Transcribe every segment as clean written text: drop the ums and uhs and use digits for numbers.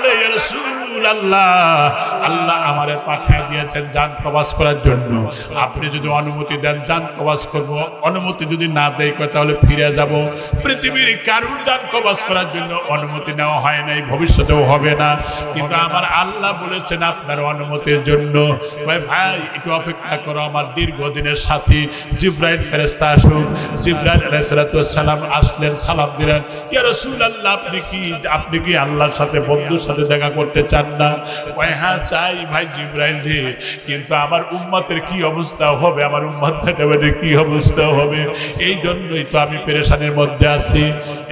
বলে ইয়া রাসূলুল্লাহ, আল্লাহ আমারে পাঠিয়ে দিয়েছেন জান কবজ করার জন্য, আপনি যদি অনুমতি দেন জান কবজ করব, অনুমতি যদি না দেয় তাহলে ফিরে যাব। পৃথিবীর কারুর জান কবজ করার জন্য অনুমতি নেওয়া হয় নাই, ভবিষ্যতেও হবে না, কিন্তু আমার আল্লাহ বলেছেন আপনার অনুমতির জন্য। ভাই একটু অপেক্ষা করো, আমার দীর্ঘদিনের সাথী জিবরাইল ফেরেশতা আসুক। জিবরাইল আলাইহিস সালাম আসলেন, সালাম দিলেন, ইয়া রাসূলুল্লাহ আপনি কি আল্লাহর সাথে বন্ধুর সাথে দেখা করতে চান না? হ্যাঁ চাই ভাই জিবরাইল রে, কিন্তু আমার উম্মতের কি অবস্থা হবে, আমার উম্মতের কি অবস্থা হবে, এই জন্যই তো আমি পেরেশানির মধ্যে আছি।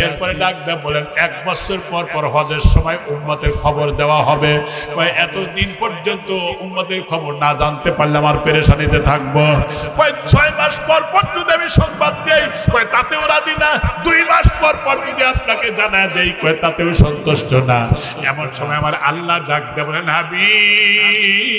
এরপরে ডাক দেয়া বলেন 1 বছর পর পর হজের সময় উম্মতের খবর দেওয়া হবে। এতদিন পর্যন্ত উম্মতের খবর না জানতে পারলে আমার পেরেশানিতে থাকবো। 6 মাস পর পর যদি আমি সংবাদ দেই তাতেও রাজি না, 2 মাস পর পর যদি আপনাকে জানা দেই তাতেও সন্তুষ্ট না। এমন সময় আমার আল্লাহ ডাক দেয়া বলেন হাবিব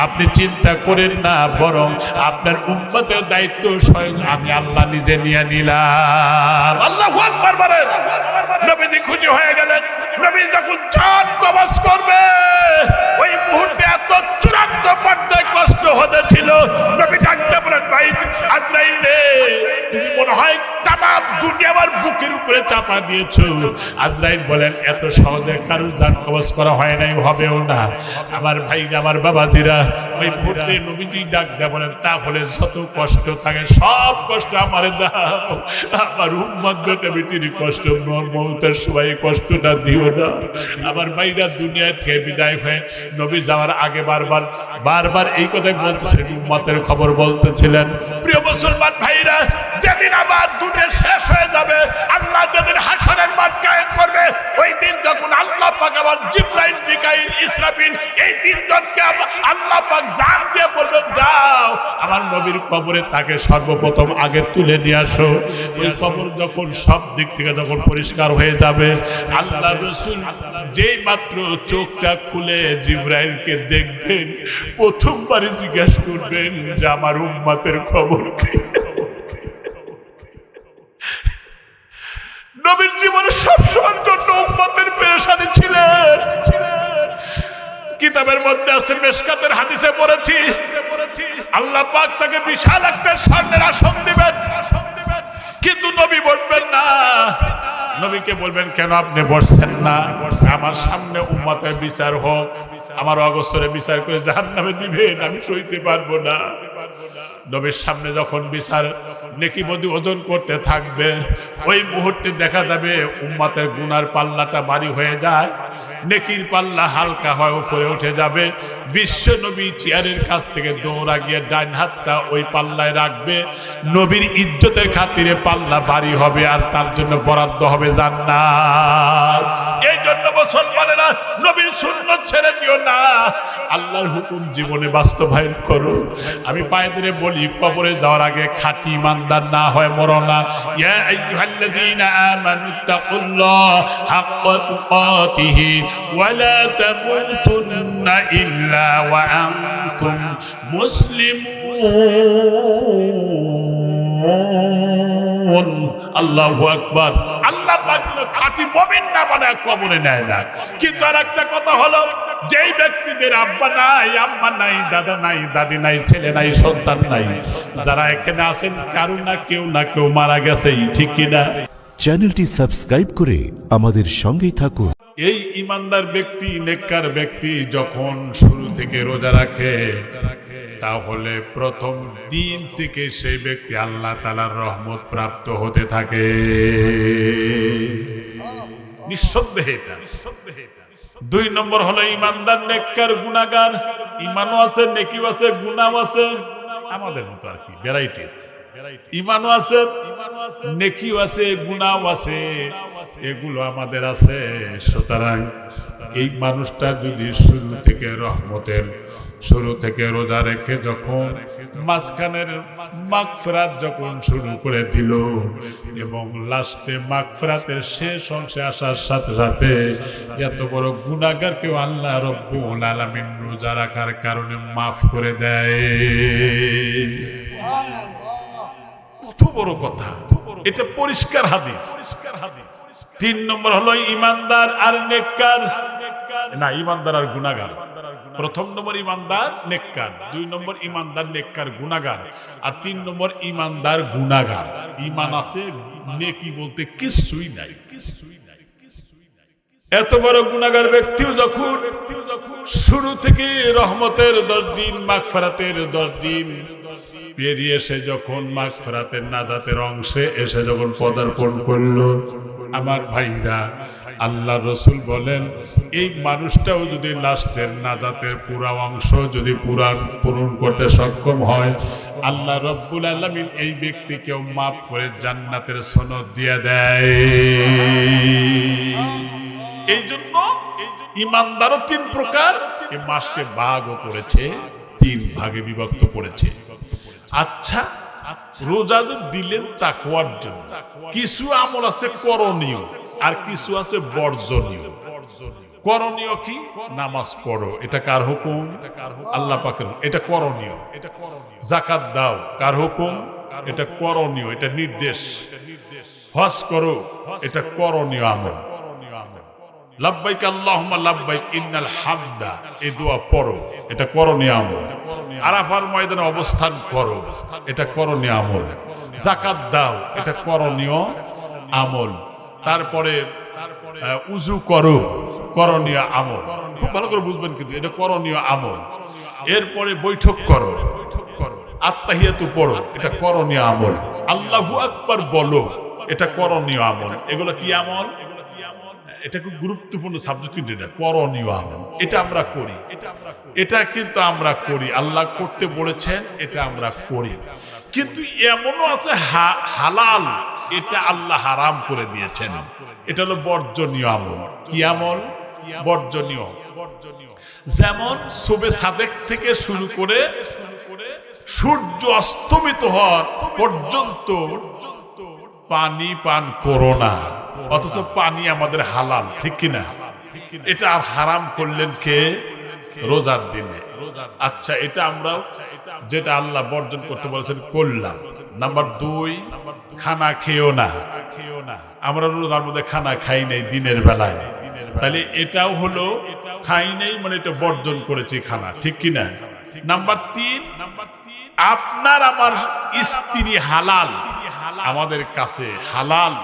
আপনি চিন্তা করেন না, বরং আপনার উম্মতের দায়িত্ব স্বয়ং আমি আল্লাহ নিজে নিয়ে নিলাম। আল্লাহু আকবার বলেন। নবীজি খুশি হয়ে গেলেন। নবী যখন জান কবজ করবে ওই মুহূর্তে এত চূড়ান্ত পর্যায়ে কষ্ট হতেছিল, নবী ডাকতে বলেন ভাই আজরাইল রে, তুমি মনে হয় তামাম দুনিয়া আমার বুকের উপরে চাপা দিয়েছো। আজরাইল বলেন এত সহজে কারোর জান কবজ করা হয় নাই, হবেও না। আমার ভাইরা, আমার বাবাজিরা, ওই মুহূর্তে নবীজি ডাক দেয়া বলেন তাহলে যত কষ্ট থাকে সব কষ্ট আমারে দাও, আমার উম্মত বেটির কষ্ট মওতের সময় কষ্টটা দিও না। আমার ভাইরা দুনিয়া থেকে বিদায় হয়ে নবী যাওয়ার আগে বারবার এই কথাই বলতেছিলেন, উম্মতের খবর বলতেছিলেন। প্রিয় মুসলমান ভাইরা, যেদিন আবার দুনিয়া শেষ হয়ে যাবে, আল্লাহ যেদিন হাসরের মাঠ কায়েম করবে, ওই দিন যখন আল্লাহ পাক আবার জিবরাইল, মিকাইল, ইসরাফিল এই তিনজনকে আল্লাহ পাক জান দিয়ে বলবেন যাও আমার নবীর কবরে তাকে সর্বপ্রথম আগে তুলে নিয়ে আসো। ওই কবর যখন সব দিক থেকে যখন পরিষ্কার হয়ে যাবে, আল্লাহ রাসূল যেই মাত্র চোখটা খুলে জিবরাইলকে দেখবেন, প্রথমবারই জিজ্ঞাসা করবেন যে আমার উম্মতের খবর কি। নবীর জীবনে সবসময়ের জন্য উম্মতের পেরেশানি ছিলেন। কিতাবের মধ্যে আছে, মিশকাতের হাদিসে পড়েছি, আল্লাহ পাক তাকে বিশাল একটা স্বর্ণের আসন দিবেন, কিন্তু নবী বলবেন না। নবীকে বলবেন কেন আপনি বসছেন না, আমার সামনে উম্মতের বিচার হোক, আমার অগোচরে বিচার করে জাহান্নামে দিবেন, আমি সইতে পারবো না। নবীর সামনে যখন বিচার নেকিমদি ওজন করতে থাকবে, ওই মুহূর্তে দেখা যাবে উম্মতের গুনার পাল্লাটা ভারী হয়ে যায়, নেকির পাল্লা হালকা হয়ে উপরে উঠে যাবে। বিশ্ব নবী চেয়ারের কাছ থেকে দৌড়া গিয়ে ডান হাতটা ওই পাল্লায় রাখবে, নবীর ইজ্জতের খাতিরে পাল্লা ভারী হবে, আর তার জন্য বরাদ্দ হবে জান্নাত। এই জন্য মুসলমানেরা নবীর সুন্নাত ছেড়ে দিও না, আল্লাহর হুকুম জীবনে বাস্তবায়ন করো। আমি পায়ে ধরে বলি, কবরে যাওয়ার আগে খাঁটি ইমানদার না হয় মরো না। ইয়া আইয়ুহাল্লাযীনা আমানুত্তাকুল্লাহ হাক্কা তুকাতিহি ওয়া লা তামুতুন্না ইল্লা ওয়া আনতুম মুসলিমুন। আল্লাহু আকবার। আল্লাহ পাক খাঁটি মুমিন না বানায় কবরে নেয় না। কিন্তু আরেকটা কথা হলো, যেই ব্যক্তিদের আব্বা নাই, আম্মা নাই, দাদা নাই, দাদি নাই, ছেলে নাই, সন্তান নাই, যারা এখানে আছেন কারো না কেউ মারা গেছে, ঠিক কিনা? চ্যানেলটি সাবস্ক্রাইব করে আমাদের সঙ্গেই থাকুন। এই ইমানদার ব্যক্তি, নেককার ব্যক্তি যখন শুরু থেকে রোজা রাখে, তাহলে প্রথম দিন থেকে সেই ব্যক্তি আল্লাহ তাআলার রহমত প্রাপ্ত হতে থাকে। নিঃসন্দেহে এটা। 2 নম্বর হলো ইমানদার, নেককার, গুনাহগার। ইমানও আছে, নেকিও আছে, গুনাহও আছে, আমাদের মতো আর কি ভ্যারাইটিস। ইমানও আছে, নেকিও আছে, গুনাহও আছে, এগুলো আমাদের আছে। সুতরাং এই মানুষটা যদি শুরু থেকে রহমতের, শুরু থেকে রোজা রেখে যখন মাঝখানের মাগফিরাত যখন শুরু করে দিল এবং লাস্টে মাগফিরাতের শেষ অংশে আসার সাথে সাথে এত বড় গুনাহগারকেও আল্লাহ রব্বুল আলামিন রোজা রাখার কারণে মাফ করে দেয়। কত বড় কথা, এটা পরিষ্কার হাদিস। তিন নম্বর হলো ইমানদার আর নেককার, না ইমানদার আর গুনাহগার। প্রথম নম্বর ইমানদার নেককার, দুই নম্বর ইমানদার নেককার গুনাহগার, আর তিন নম্বর ইমানদার গুনাহগার। ঈমান আছে, নেকি বলতে কিছুই নাই। এত বড় গুনাহগার ব্যক্তিও যখন শুরু থেকে রহমতের 10 দিন, মাগফিরাতের 10 দিন পেরিয়ে এসে যখন মাগফিরাতের নাজাতের অংশে এসে যখন পদার্পণ করলো, আমার ভাইরা, আল্লাহ রসুল বলেন এই মানুষটাও যদি লাস্টের নাজাতের পুরা অংশ যদি পূরণ করতে সক্ষম হয়, আল্লাহ রব্বুল আলামিন এই ব্যক্তিকেও মাফ করে জান্নাতের সনদ দিয়ে দেয়। এই জন্য ইমানদারও 3 প্রকার। এই মাসকে ভাগও করেছে, 3 ভাগে বিভক্ত করেছে। আচ্ছা, রোজা দিলেন তাকওয়ার জন্য, কিছু আমল আছে করণীয় আর কিছু আছে বর্জনীয়। করণীয় কি? নামাজ পড়ো, এটা কার হুকুম? আল্লাহ পাকের। এটা করণীয়। যাকাত দাও, কার হুকুম? এটা করণীয়, এটা নির্দেশ। হজ করো, এটা করণীয় আমল। লাব্বাইক আল্লাহুম্মা লাব্বাইক ইন্নাল হামদা, এই দোয়া পড়ো, এটা করণীয় আমল। আরাফার ময়দানে অবস্থান করো, এটা করণীয় আমল। যাকাত দাও, এটা করণীয় আমল। তারপরে উযু করো, করণীয় আমল। খুব ভালো করে বুঝবেন কিন্তু এটা করণীয় আমল। এরপরে বৈঠক করো, আত্তাহিয়াতু পড়ো, এটা করণীয় আমল। আল্লাহু আকবার বলো, এটা করণীয় আমল। এগুলো কি আমল? এটা খুব গুরুত্বপূর্ণ সাবজেক্ট, কিন্তু এটা করণীয় আমল। এটা আমরা করি, এটা কিন্তু আমরা করি, আল্লাহ করতে বলেছেন, এটা আমরা করি। কিন্তু এমনও আছে হালাল, এটা আল্লাহ হারাম করে দিয়েছেন, এটা হলো বর্জনীয় আমল। কি আমল? বর্জনীয়। যেমন সুবে সাদেক থেকে শুরু করে সূর্য অস্তমিত হওয়ার পর্যন্ত পানি পান করো না, অথচ পানি আমাদের হালাল, ঠিক কিনা? এটা আর হারাম করলেন কে? রোজার দিনে। আচ্ছা, এটা আমরা যেটা আল্লাহ বর্জন করতে বলেছেন করলাম। নাম্বার 2, খানা খেও না। আমরা রোজার মধ্যে খানা খাই নাই দিনের বেলায়, তাহলে এটাও হলো খাই নাই, মানে এটা বর্জন করেছি খানা, ঠিক কিনা? নাম্বার 3, আপনার আমার স্ত্রী হালাল, আমাদের কাছে হালাল,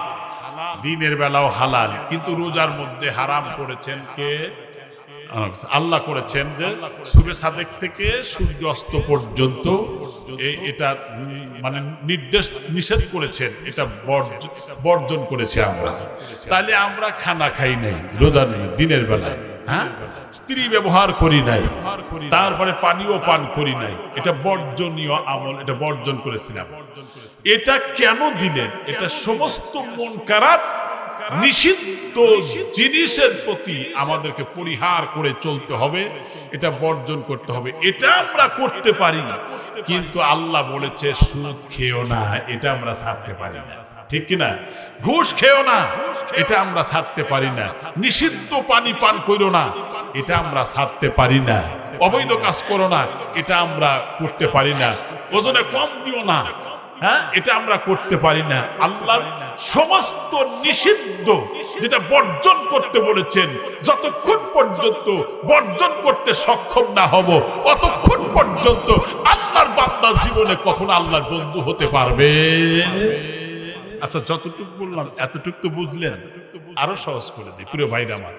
দিনের বেলাও হালাল, কিন্তু রোজার মধ্যে হারাম করেছেন কে? আল্লাহ করেছেন যে সূরা সাদেক থেকে সূর্য অস্ত পর্যন্ত এটা মানে নির্দেশ নিষেধ করেছেন, এটা বর্জন করেছে আমরা। তাহলে আমরা খানা খাই নাই রোজার দিনের বেলায়, হ্যাঁ, স্ত্রী ব্যবহার করি নাই, তারপরে পানিও পান করি নাই, এটা বর্জনীয় আমল, এটা বর্জন করেছিলাম। এটা কেন দিলেন? এটা সমস্ত মুনকারাত, নিষিদ্ধ জিনিসের প্রতি আমাদেরকে পরিহার করে চলতে হবে, এটা বর্জন করতে হবে। এটা আমরা করতে পারি, কিন্তু আল্লাহ বলেছে সুদ খেও না, এটা আমরা ছাড়তে পারি না, ঠিক কিনা? ঘুষ খেও না, এটা আমরা ছাড়তে পারি না। নিষিদ্ধ পানি পান করো না, এটা আমরা ছাড়তে পারি না। অবৈধ কাজ করো না, এটা আমরা করতে পারি না। ওজনে কম দিও না, হ্যাঁ, এটা আমরা করতে পারি না। আল্লাহর সমস্ত নিষিদ্ধ যেটা বর্জন করতে বলেছেন, যতক্ষণ পর্যন্ত বর্জন করতে সক্ষম না হব, ততক্ষণ পর্যন্ত আল্লাহর বান্দা জীবনে কখনো আল্লাহর বন্ধু হতে পারবে। আচ্ছা, যতটুকু বললাম এতটুকু তো বুঝলেন? আরো সহজ করে দিই প্রিয় ভাইরা আমার।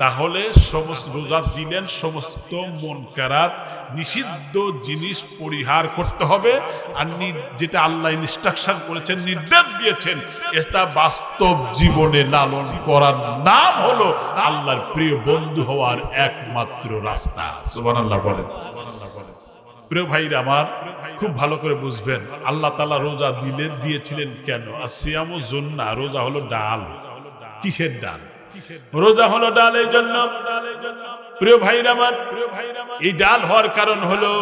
তাহলে সমস্ত রোজা দিলেন, সমস্ত মুনকারাত, নিষিদ্ধ জিনিস পরিহার করতে হবে, আর যেটা আল্লাহ ইনস্ট্রাকশন করেছেন, নির্দেশ দিয়েছেন, এটা বাস্তব জীবনে লালন করার নাম হলো আল্লাহর প্রিয় বন্ধু হওয়ার একমাত্র রাস্তা। সুবহানাল্লাহ বলেন। প্রিয় ভাইরা আমার, খুব ভালো করে বুঝবেন, আল্লাহ তাআলা রোজা দিয়েছিলেন কেন? আসিয়ামু জুন্না, রোজা হলো ডাল। কিসের ডাল? রোজা হলো ডাল। এই জন্য প্রিয় ভাইরা আমার, এই ডাল হওয়ার কারণ হলো,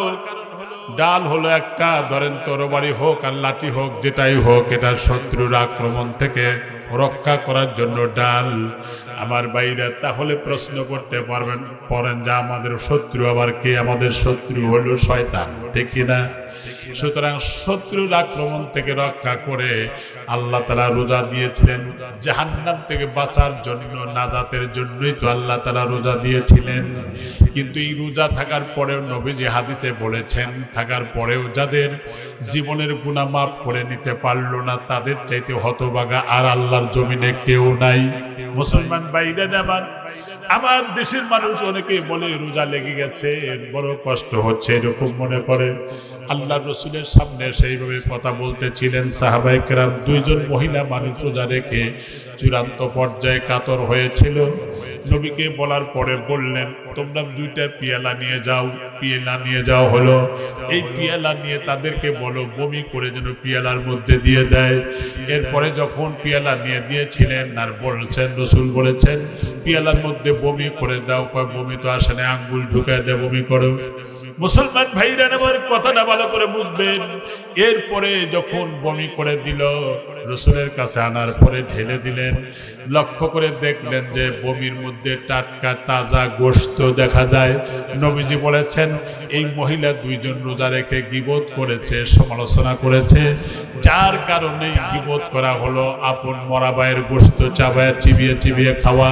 ডাল হলো একটা, ধরেন তরবারি হোক আর লাঠি হোক, যেটাই হোক, এটা শত্রুর আক্রমণ থেকে রক্ষা করার জন্য ডাল। আমার ভাইরা, তাহলে প্রশ্ন করতে পারেন যে আমাদের শত্রু আবার কে? আমাদের শত্রু হলো শয়তান, ঠিক কিনা? সুতরাং শত্রুর আক্রমণ থেকে রক্ষা করে আল্লাহ তাআলা রোজা দিয়েছিলেন। জাহান্নাম থেকে বাঁচার জন্য, নাজাতের জন্যই তো আল্লাহ তাআলা রোজা দিয়েছিলেন। কিন্তু এই রোজা থাকার পরেও নবীজি হাদিসে বলেছেন, থাকার পরেও যাদের জীবনের গুনাহ মাফ করে নিতে পারল না, তাদের চাইতে হতভাগা আর আল্লাহর জমিনে কেউ নাই। মুসলমান ভাইরা আমার দেশের মানুষ অনেকেই বলে রোজা লেগে গেছে, বড় কষ্ট হচ্ছে, এরকম মনে করে। আল্লাহ রসুলের সামনে সেইভাবে কথা বলতেছিলেন সাহাবায়ে কেরাম। দুইজন মহিলা মানুষ রোজা রেখে চূড়ান্ত পর্যায়ে কাতর হয়েছিল। নবীকে বলার পরে বললেন, তোমরা 2টা পিয়ালা নিয়ে যাও। পিয়ালা নিয়ে যাও হলো, এই পিয়ালা নিয়ে তাদেরকে বলো বমি করে যেন পিয়ালার মধ্যে দিয়ে দেয়। এরপরে যখন পিয়ালা নিয়ে দিয়েছিলেন আর বলছেন, রসুল বলেছেন পিয়ালার মধ্যে বমি করে দাও। বমি তো আসে না, আঙ্গুল ঢুকায় দেয়, বমি করো। মুসলমান ভাইরা আমার কথাটা ভালো করে বুঝবেন। এরপরে যখন বমি করে দিল, রসুলের কাছে আনার পরে ঢেলে দিলেন। লক্ষ্য করে দেখলেন যে বমির মধ্যে টাটকা তাজা গোশত দেখা যায়। নবীজি বলেছেন এই মহিলা 2জন রোজা রেখে গীবত করেছে, সমালোচনা করেছে, যার কারণে গীবত করা হলো আপন মরা ভাইয়ের গোশত চাবায়া চিবিয়ে চিবিয়ে খাওয়া।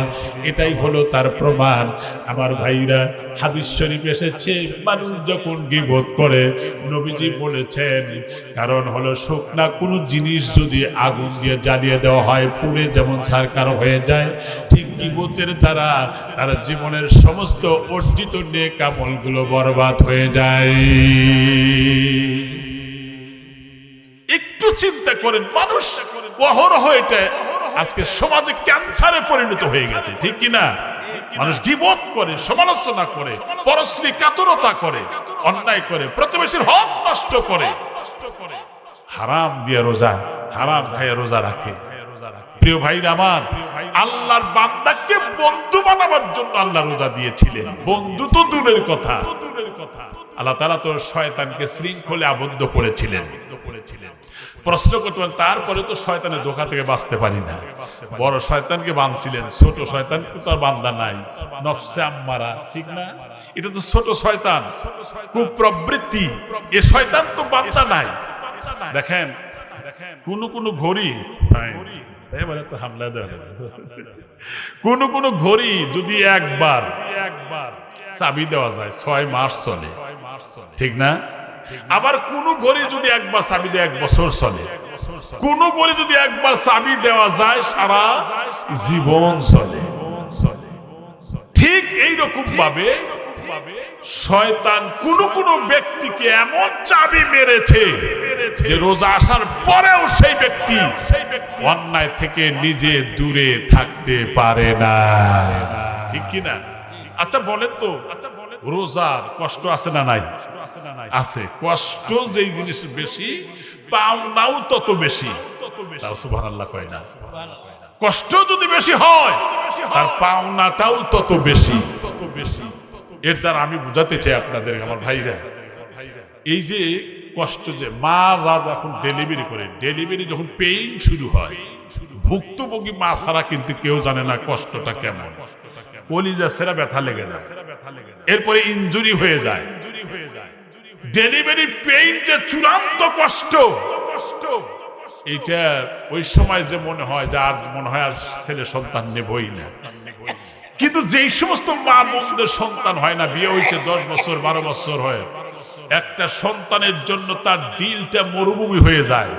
এটাই হলো তার প্রমাণ। আমার ভাইরা, হাদিস শরীফ এসেছে মানুষ যখন গীবত করে, নবীজি বলেছেন কারণ হলো শুকনা কোনো জিনিস যদি আগুন দিয়ে জ্বালিয়ে দেওয়া হয়, পুড়ে যেমন ছারখার হয়ে যায়, ঠিক গীবতের দ্বারা তার জীবনের সমস্ত অর্জিত নেক আমলগুলো বরবাদ হয়ে যায়। একটু চিন্তা করেন, মানুষ অহরহ এটা আজকে সমাজে ক্যান্সারে পরিণত হয়ে গেছে, ঠিক কিনা? মানুষ গীবত করে, সমালোচনা করে, পরশ্রী কাতরতা করে, অন্যায় করে, প্রতিবেশীর হক নষ্ট করে, হারাম দিয়ে রোজা, হারাম খাইয়া রোজা রাখে। প্রিয় ভাইরা আমার, আল্লাহর বান্দাকে বন্ধু বানাবার জন্য আল্লাহ রোজা দিয়েছিলেন। বন্ধু তো দূরের কথা, আল্লাহ তাআলা তো শয়তানকে শৃঙ্খলে আবদ্ধ করেছিলেন। প্রশ্ন করতে পারেন, তারপরে তো শয়তানের ধোঁকা থেকে বাঁচতে পারি না। বড় শয়তানকে বাঁধছিলেন, ছোট শয়তান তো আর বান্দা নাই, নফসে আম্মারা, ঠিক না? এটা তো ছোট শয়তান, কুপ্রবৃত্তি, এ শয়তান তো বান্দা নাই। দেখেন কোন ঘড়ি এবারে তো হামলা দেওয়া, কোন ঘড়ি যদি একবার চাবি দেওয়া যায় 6 মাস চলে, ঠিক না? আবার কোন ঘড়ি যদি একবার চাবি দেয় 1 বছর চলে, কোন ঘড়ি যদি একবার চাবি দেওয়া যায় সারা জীবন চলে। ঠিক এইরকম ভাবে শয়তান কোন ব্যক্তিকে এমন চাবি মেরেছে যে রোজা আসার পরেও সেই ব্যক্তি অন্যায় থেকে নিজে দূরে থাকতে পারে না, ঠিক কিনা? আচ্ছা বলেন তো, রোজার কষ্ট আছে না নাই? আছে। কষ্ট যেই জিনিস বেশি, পাওনাও তত বেশি। সুবহানাল্লাহ কয় না? কষ্ট যদি বেশি হয় তার পাওনাটাও তত বেশি। এর দ্বারা আমি বুঝাতে চাই আপনাদের আমার ভাইরা, এই যে কষ্ট, যে মা যখন ডেলিভারি করে, ডেলিভারি যখন পেইন শুরু হয়, ভুক্তভোগী মা ছাড়া কিন্তু কেউ জানে না কষ্টটা কেমন। কলিজা ছেঁড়া ব্যথা লেগে যায়, এরপরে ইনজুরি হয়ে যায়। ডেলিভারি পেইন যে চূড়ান্ত কষ্ট, এইটা ওই সময় যে মনে হয় যে আর মনে হয় আর ছেলে সন্তান নেবই না। কিন্তু যেই সমস্ত মা বোনদের সন্তান হয় না, বিয়ে হয়েছে 10 বছর 12 বছর হয়, একটা সন্তানের জন্য তার দিলটা মরুভূমি হয়ে যায়।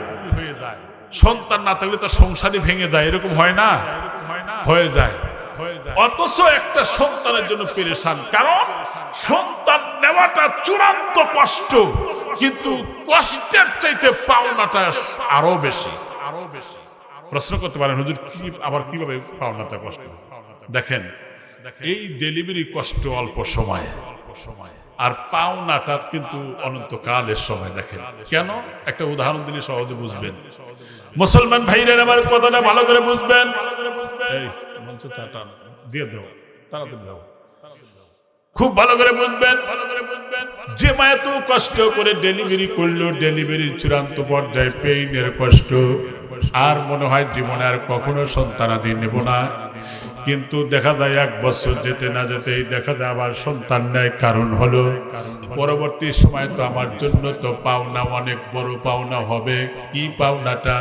সন্তান না থাকলে তার সংসারই ভেঙে যায়, এরকম হয় না? হয়ে যায়। অথচ একটা সন্তানের জন্য পেরেশান, কারণ সন্তান নেওয়াটা চূড়ান্ত কষ্ট, কিন্তু কষ্টের চাইতে পাওনাটা আরো বেশি। প্রশ্ন করতে পারেন, হুজুর আবার কিভাবে পাওনাটা কষ্ট? দেখেন, এই ডেলিভারি কষ্ট অল্প সময়, আর পাওনাটা কিন্তু অনন্তকালের সময়। দেখেন কেন, একটা উদাহরণ দিলে সহজে বুঝবেন। মুসলমান ভাইরা আমার কথাটা ভালো করে বুঝবেন। দিয়ে দাও, তাড়াতাড়ি দাও, খুব ভালো করে বুঝবেন। যে মা এত কষ্ট করে ডেলিভারি করলো, ডেলিভারির চূড়ান্ত পর্যায়ে পেইনের কষ্ট, আর মনে হয় জীবনে আর কখনো সন্তানাদি নেব না, কিন্তু দেখা যায় 1 বছর যেতে না যেতেই দেখা যায় আবার সন্তান নেয়। কারণ হলো পরবর্তী সময় তো আমার জন্য তো পাওনা অনেক বড় পাওনা হবে। কি পাওনাটা?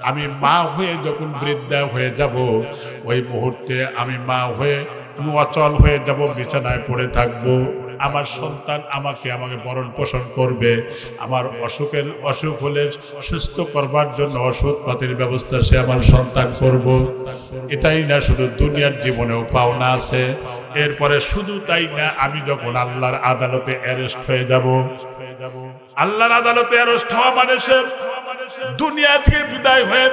আমি মা হয়ে যখন বৃদ্ধা হয়ে যাব, ওই মুহূর্তে আমি মা হয়ে আমি অচল হয়ে যাব, বিছানায় পড়ে থাকবো। আমার সন্তান আমাকে ভরণ পোষণ করবে। আমার অসুখ হলে সুস্থ করবার জন্য ওষুধপাতির ব্যবস্থা সে আমার সন্তান করব। এটাই না, শুধু দুনিয়ার জীবনেও পাওনা আছে। এরপরে শুধু তাই না, আমি যখন আল্লাহর আদালতে অ্যারেস্ট হয়ে যাব, আল্লাহর আদালতে অ্যারেস্ট হওয়া মানে সে দুনিয়া থেকে বিদায় হয়ে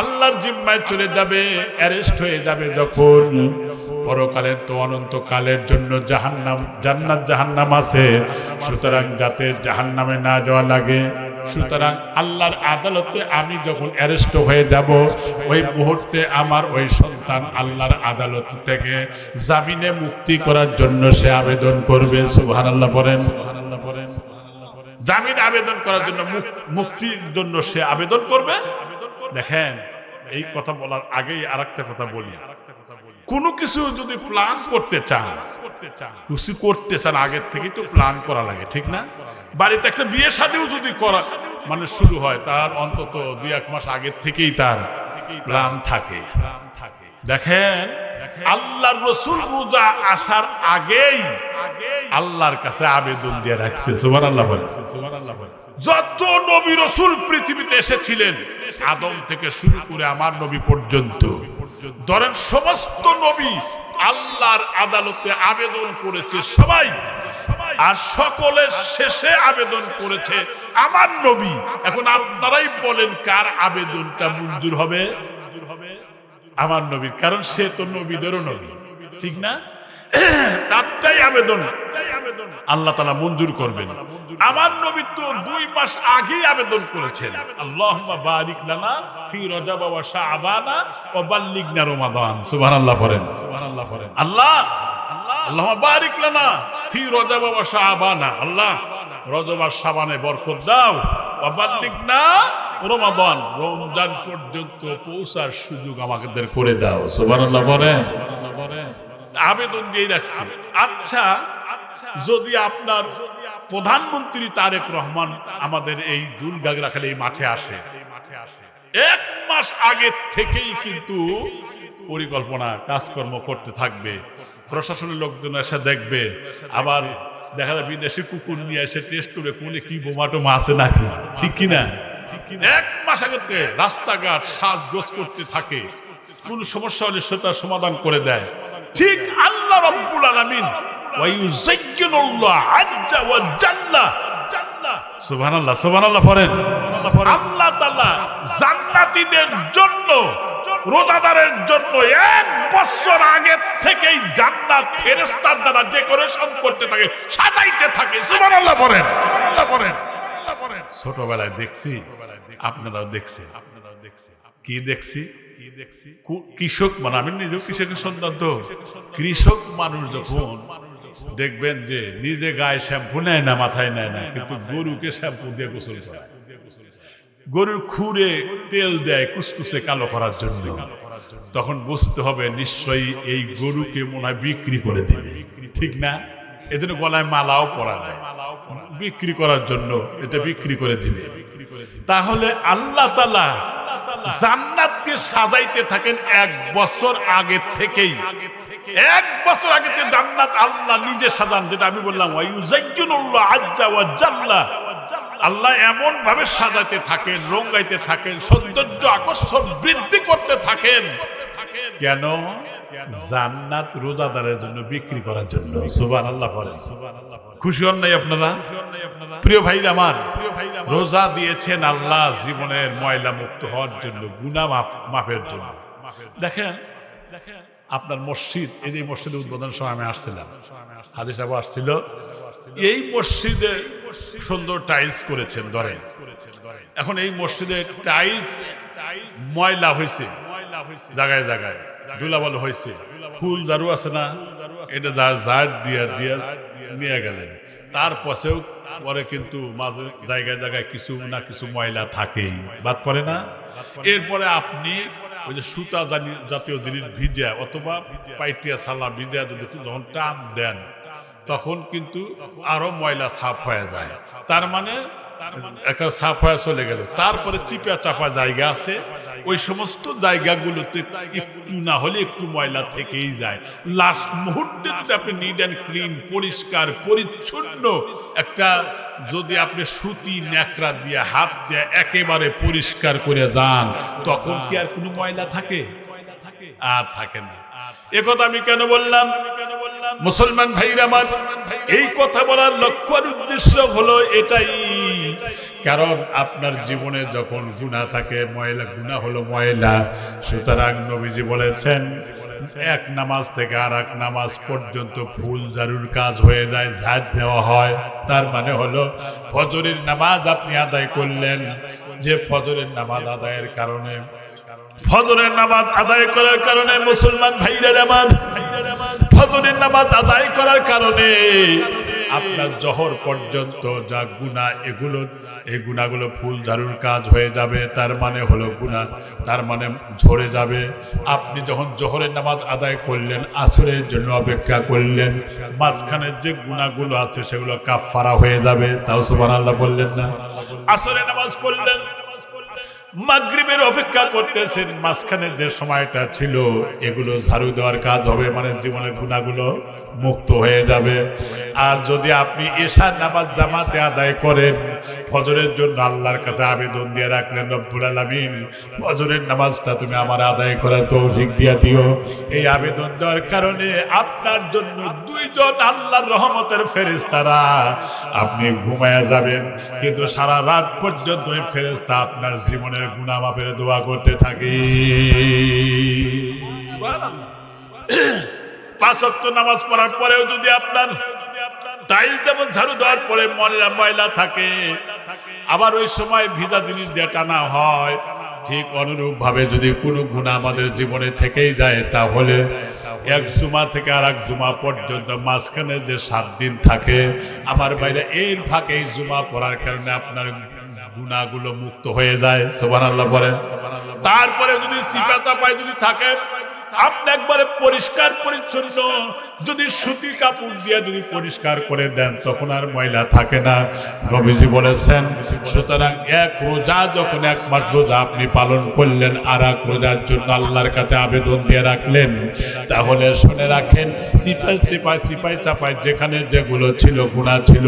আল্লাহর জিম্মায় চলে যাবে, অ্যারেস্ট হয়ে যাবে। যখন পরকালে তো অনন্তকালের জন্য জাহান্নাম জান্নাত জাহান্নাম আছে, সুতরাং যাতে জাহান্নামে না যাওয়া লাগে, সুতরাং আল্লাহর আদালতে আমি যখন অ্যারেস্ট হয়ে যাব, ওই মুহূর্তে আমার ওই সন্তান আল্লাহর আদালত থেকে জামিনে মুক্তি করার জন্য সে আবেদন করবে। সুবহানাল্লাহ পড়েন। জামিন আবেদন করার জন্য, মুক্তির জন্য সে আবেদন করবে। দেখেন, এই কথা বলার আগেই আরেকটা কথা বলি। কোনো কিছু যদি প্ল্যান করতে চান, কিছু করতে চান, আগের থেকেই তো প্ল্যান করা লাগে, ঠিক না? বাড়িতে একটা বিয়ে শাদীও যদি করা মানে শুরু হয়, তার অন্তত 2-1 মাস আগের থেকেই তার প্ল্যান থাকে। দেখেন, আল্লাহর রাসূল রোজা আসার আগেই আল্লাহর কাছে আবেদন দিয়ে রাখছে। সুবহানাল্লাহ বলেন। যত নবী রাসূল পৃথিবীতে এসেছিলেন, আদম থেকে শুরু করে আমার নবী পর্যন্ত, ধরেন সমস্ত নবী আল্লাহর আদালতে আবেদন করেছে সবাই, আর সকলের শেষে আবেদন করেছে আমার নবী। এখন আপনারাই বলেন কার আবেদনটা মঞ্জুর হবে? আমার নবীর, কারণ সে তো নবীদেরও নবী, ঠিক না? তারটাই আবেদন আল্লাহ তাআলা মঞ্জুর করবেন। আমার নবী তো 2 মাস আগেই আবেদন করেছেন, আল্লাহুম্মা বারিক লানা ফি রজব ওয়া শাবানা ওয়া বাল্লিগনা রমাদান। সুবহানাল্লাহ পড়েন। আল্লাহ, আল্লাহুম্মা বারিক লানা ফি রজব ওয়া শাবানা, আল্লাহ রজব আর শাবানে বরকত দাও, ওয়া বাল্লিগনা রমাদান, রমজান পর্যন্ত পৌঁছার সুযোগ আমাদের করে দাও। সুবহানাল্লাহ পড়েন। আবেদন দিয়ে রাখছি। আচ্ছা, যদি আপনার প্রধানমন্ত্রী তারেক রহমান আমাদের এই দুলগাগরাখালী এই মাঠে আসে, 1 মাস আগে থেকেই কিন্তু পরিকল্পনা কাজকর্ম করতে থাকবে, প্রশাসনের লোকজন এসে দেখবে, আবার দেখা যায় বিদেশি কুকুর নিয়ে এসে টেস্ট করে কোনে কি বোমাটোমা আছে নাকি, ঠিক কিনা? 1 মাস আগে থেকে রাস্তাঘাট সাজগোজ করতে থাকে, কোন সমস্যা হলে সেটা সমাধান করে দেয়। ঠিক আল্লাহ রাব্বুল আলামিন ওয়া ইউযায়্যিনুল্লাহ আজ্জা ওয়া জাল্লা, সুবহানাল্লাহ, সুবহানাল্লাহ পড়েন। আল্লাহ তাআলা জান্নাতীদের জন্য, রোজাদারের জন্য 1 বছর আগে থেকেই জান্নাত ফেরেশতার দ্বারা ডেকোরেশন করতে থাকে, সাজাইতে থাকে। সুবহানাল্লাহ পড়েন, সুবহানাল্লাহ পড়েন। ছোটবেলায় দেখছি, আপনারাও দেখছেন। কি দেখছি? কৃষক, মানে আমি নিজেও কৃষকের সন্তান, তো কৃষক মানুষ যখন দেখবেন যে নিজে গায়ে শ্যাম্পু নেয় না, মাথায় নেয় না, কিন্তু গরুকে শ্যাম্পু দিয়ে গোসল করে, গরুর খুরে তেল দেয় কুচকুচে কালো করার জন্য, তখন বুঝতে হবে নিশ্চয়ই এই গরুকে মনে হয় বিক্রি করে দেবে, ঠিক না? এজন্য গলায় মালাও পরা যায়, বিক্রি করার জন্য এটা বিক্রি করে দিবে। তাহলে আল্লাহ তাআলা জান্নাতকে সাজাইতে থাকেন 1 বছর আগে থেকেই। 1 বছর আগে থেকে জান্নাত আল্লাহ নিজে সাজান, যেটা আমি বললাম ওয়া ইউযায়্যিনুল্লাহ আজ্জা ওয়া জাল্লা। আল্লাহ এমন ভাবে সাজাইতে থাকেন, রঙাইতে থাকেন, সৌন্দর্য আকর্ষণ বৃদ্ধি করতে থাকেন। কেন? জান্নাত রোজাদারের জন্য বিক্রি করার জন্য। সুবহানাল্লাহ পড়েন। খুশি হন নাই আপনারা? প্রিয় ভাইরা আমার, রোজা দিয়েছেন আল্লাহ জীবনের ময়লা মুক্ত হওয়ার জন্য, গুনাহ মাফের জন্য। দেখেন আপনার মসজিদ, এই যে মসজিদের উদ্বোধন সময় আমি আসছিলাম, হাদি সাহেব আসছিল, এই মসজিদে সুন্দর টাইলস করেছেন ধরেন। এখন এই মসজিদে টাইলস ময়লা হয়েছে, জায়গায় জায়গায় ধুলাবালু হয়েছে, ফুল দারু আছে না, এটা ঝাড় দিয়া দিয়া নিয়ে গেলেন। তারপরেও পরে কিন্তু মাঝে জায়গায় জায়গায় কিছু না কিছু ময়লা থাকেই, বাদ পড়ে না? এরপরে আপনি ওই যে সুতা জাতীয় জিনিস ভিজা অথবা পাইটিয়া সালা ভিজা যদি যখন টান দেন তখন কিন্তু আরো ময়লা সাফ হয়ে যায়। তার মানে একটা সাফ হয়ে চলে গেল। তারপরে চিপা চাপা জায়গা আছে, ওই সমস্ত জায়গাগুলোতে একটু না হলে একটু ময়লা থেকেই যায়। লাস্ট মুহূর্তে যদি আপনি নিট অ্যান্ড ক্লিন, পরিষ্কার পরিচ্ছন্ন একটা যদি আপনি সুতি ন্যাকড়া দিয়ে হাত দিয়ে একেবারে পরিষ্কার করে যান, তখন কি আর কোনো ময়লা থাকে? আর থাকে না। একথা আমি কেন বললাম? মুসলমান ভাইরা আমার, এই কথা বলার লক্ষ্য আর উদ্দেশ্য হলো এটাই, কারণ আপনার জীবনে যখন গুনাহ থাকে, ময়লা, গুনাহ হলো ময়লা। সুতরাং নবীজি বলেছেন এক নামাজ থেকে আর এক নামাজ পর্যন্ত ফুল ঝাড়ুর কাজ হয়ে যায়, ঝাড় দেওয়া হয়। তার মানে হলো ফজরের নামাজ আপনি আদায় করলেন, যে ফজরের নামাজ আদায়ের কারণে, ফজরের নামাজ আদায় করার কারণে মুসলমান ভাইরা আমার, ফজরের নামাজ আদায় করার কারণে আপনার জহর পর্যন্ত যা গুনাহ, এই গুনাহগুলো ফুল ঝাড়ুর কাজ হয়ে যাবে। তার মানে হলো গুনাহ, তার মানে ঝরে যাবে। আপনি যখন জোহরের নামাজ আদায় করলেন, আসরের জন্য অপেক্ষা করলেন, মাঝখানের যে গুনাহগুলো আছে সেগুলো কাফফারা হয়ে যাবে। তাও সুবহানাল্লাহ বললেন না? আসরের নামাজ পড়লেন, মাগরিবের অপেক্ষা করতেছেন, মাঝখানে যে সময়টা ছিল এগুলো ঝাড়ু দেওয়ার কাজ হবে, মানে জীবনের গুনাহগুলো মুক্ত হয়ে যাবে। আর যদি আপনি এশার নামাজ জামাতে আদায় করেন, ফজরের জন্য আল্লাহর কাছে আবেদন দিয়ে রাখলেন, রব্বুল আলামিন ফজরের নামাজটা তুমি আমার আদায় করার তৌফিক দিয়া দিও। এই আবেদন দেওয়ার কারণে আপনার জন্য দুইজন আল্লাহর রহমতের ফেরেশতারা, আপনি ঘুমায়া যাবেন, কিন্তু সারা রাত পর্যন্ত ওই ফেরেশতা আপনার জীবনের গুনাহ মাফের দোয়া করতে থাকে। সুবহানাল্লাহ। পাঁচ ওয়াক্ত নামাজ পড়ার পরেও যদি আপনার টাইল যেমন ঝাড়ু দেওয়ার পরে ময়লা থাকে, আবার ওই সময় ভিজা জিনিস দিয়ে টানা হয়, ঠিক অনুরূপ ভাবে যদি কোনো গুনাহ আমাদের জীবনে থেকেই যায়, তাহলে এক জুমা থেকে আর এক জুমা পর্যন্ত মাঝখানে যে 7 দিন থাকে, আমার বাইরে এর ফাঁকে এই জুমা পড়ার কারণে আপনার গুনাহগুলো মুক্ত হয়ে যায়। সুবহানাল্লাহ বলেন। তারপরে যদি চিপা চাপায় যদি থাকে, আপনি একবারে পরিষ্কার পরিচ্ছন্ন যদি সুতি কাপড় দিয়ে যদি পরিষ্কার করে দেন, তখন আর ময়লা থাকে না। নবীজি বলেছেন, সুতরাং এক রোজা যখন এক মাস রোজা আপনি পালন করলেন, আর এক রোজার জন্য আল্লাহর কাছে আবেদন দিয়ে রাখলেন, তাহলে শুনে রাখেন, চিপাই চাপায় যেখানে যেগুলো ছিল, গুনাহ ছিল,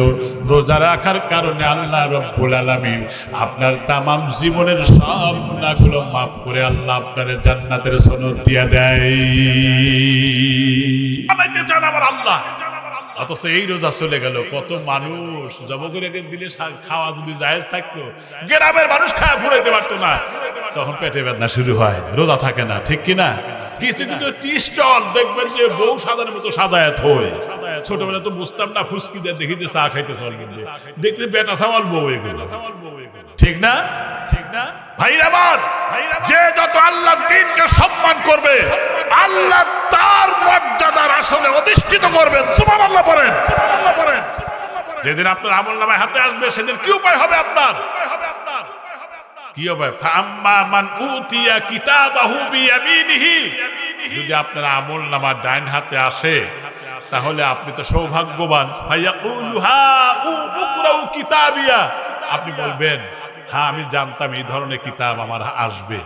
রোজা রাখার কারণে আল্লাহ রব্বুল আলামিন আপনার তামাম জীবনের সব গুনাহগুলো মাফ করে আল্লাহ আপনার জান্নাতের সনদ দিয়ে দেয়। অথচ এই রোজা চলে গেল, কত মানুষ যুবকের দিলে খাওয়া যদি জায়েজ থাকতো, গ্রামের মানুষ খাওয়া ফুরাইতে পারতো না, তখন পেটে বেদনা শুরু হয়, রোজা থাকে না, ঠিক কিনা? কিছু কিছু টি স্টল দেখবেন যে বউ সাদার মতো সাদায়াত হয়। ছোটবেলা তো বুঝতাম না, ফুসকি দিয়ে দেখিতে চা খাইতে চল, কিন্তু দেখতে বেটা সামাল বউ, এগুলো ঠিক না? ঠিক না ভাইরা আমার? যে যত আল্লাহর দ্বীনকে সম্মান করবে, আল্লাহ তার মর্যাদার আসনে অধিষ্ঠিত করবেন। সুবহানাল্লাহ পড়েন, সুবহানাল্লাহ পড়েন। যেদিন আপনার আমলনামায় হাতে আসবে, সেদিন কি উপায় হবে আপনার? কি হবে? ফাম্মা মান উতিয়া কিতাবাহু বিয়ামিনিহি, যদি আপনার আমলনামা ডাইন হাতে আসে, তাহলে আপনি তো সৌভাগ্যবান। ফায়াকুলু হা উকরাউ কিতাবিয়া, আপনি বলবেন, হ্যাঁ আমি জানতাম এই ধরনের কিতাব আমার আসবে।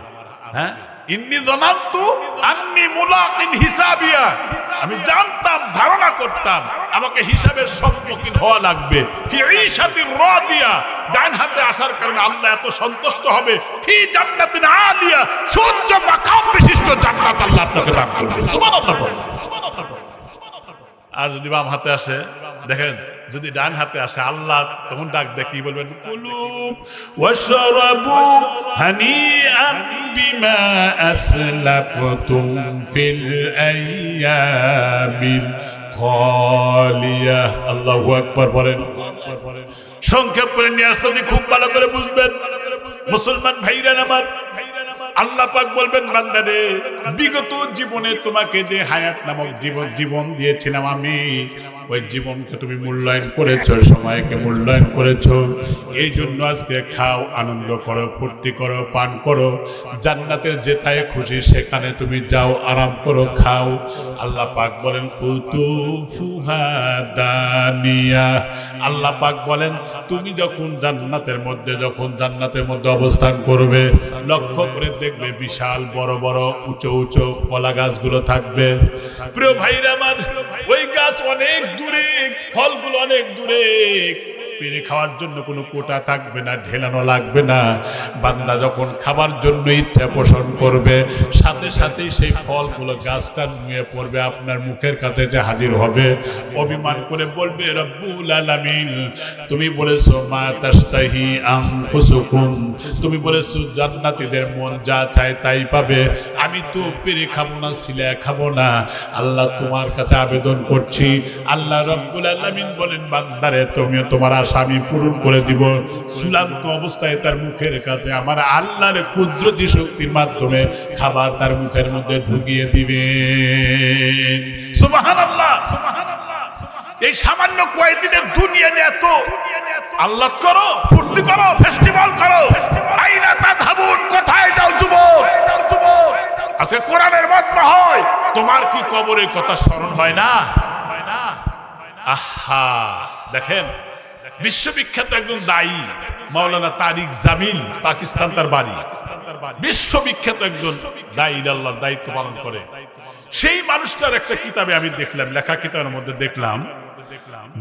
হ্যাঁ, ইন্নী যানানতু আন্নী মুলাকিন হিসাবিয়া, আমি জানতাম, ধারণা করতাম আমাকে হিসাবের সম্মুখীন হওয়া লাগবে। ফি ঈশাতির রাদিয়া, ডান হাতে আসার কারণে আল্লাহ এত সন্তুষ্ট হবে। ফি জান্নাতিন আলিয়া, সুউচ্চ মাকাম বিশিষ্ট জান্নাত আল্লাহ আপনাকে দান করবে। সুবহানাল্লাহ, সুবহানাল্লাহ। আর যদি বাম হাতে আসে, দেখেন, যদি ডান হাতে আসে, আল্লাহ তখন ডাক দেখি বলবেন, কুলুব ওয়াশরাবু হানিআম বিমা আসলাফতুম ফিল আইয়ামিল খালিয়া। আল্লাহু আকবার বলেন। সংক্ষেপ করে নিয়ে আসতে খুব ভালো করে বুঝবেন মুসলমান ভাইরা আমার। আল্লাহ পাক বলবেন বান্দারে বিগত জীবনে তোমাকে যে হায়াত নামক জীবন দিয়েছিলাম আমি, ওই জীবনকে তুমি মূল্যায়ন করেছো, সময়কে মূল্যায়ন করেছো। এই জন্য আজকে খাও, আনন্দ করো, ফুর্তি করো, পান করো, জান্নাতের যেথায় খুশি সেখানে তুমি যাও, আরাম করো, খাও। আল্লাহ পাক বলেন কুতুফুহা দানিয়া। আল্লাহ পাক বলেন তুমি যখন জান্নাতের মধ্যে অবস্থান করবে, লক্ষ্য করে দেখবে বিশাল বড় বড় উঁচু উঁচু কলা গাছগুলো থাকবে। প্রিয় ভাইরা আমার, ওই গাছ অনেক দূরে, ফলগুলো অনেক দূরে, পেরে খাওয়ার জন্য কোনো কোটা থাকবে না, ঢেলানো লাগবে না। বান্দা যখন খাবার জন্য ইচ্ছা পোষণ করবে, সাথে সাথেই সেই ফলগুলো গাছটা নুয়ে পড়বে, আপনার মুখের কাছে যে হাজির হবে। অভিমান করে বলবে রব্বুল আলামিন, তুমি বলেছো মা তাশতাহি আনফুসুকুম, তুমি বলেছো জান্নাতীদের মন যা চায় তাই পাবে, আমি তো পেরে খাবো না, সিলা খাবো না। আল্লাহ তোমার কাছে আবেদন করছি। আল্লাহ রব্বুল আলামিন বলেন বান্দারে তুমিও তোমার আশা আমি পূরণ করে দিব। চূড়ান্ত অবস্থায় তার মুখের কাছে আমার আল্লাহর কুদরতি শক্তির মাধ্যমে খাবার তার মুখের মধ্যে ঢুকিয়ে দিবে। সুবহানাল্লাহ, সুবহানাল্লাহ। এই সামান্য কয়েকদিনের দুনিয়া নিয়ে এত আল্লাহ করো, ফুর্তি করো, ফেস্টিভ্যাল করো। আইনা তাযহাবুন, কোথায় যাও যুবক? আজকে কোরআনের মাধ্যমে হয়, তোমার কি কবরের কথা স্মরণ হয় না? আহা, দেখেন বিশ্ববিখ্যাত একজন দায়ী মাওলানা তারিক জামিল, পাকিস্তান তার বাড়ি, বিশ্ববিখ্যাত একজন দায়ী, আল্লাহর দায়িত্ব পালন করে। সেই মানুষটার একটা কিতাবে আমি দেখলাম, লেখা কিতাবের মধ্যে দেখলাম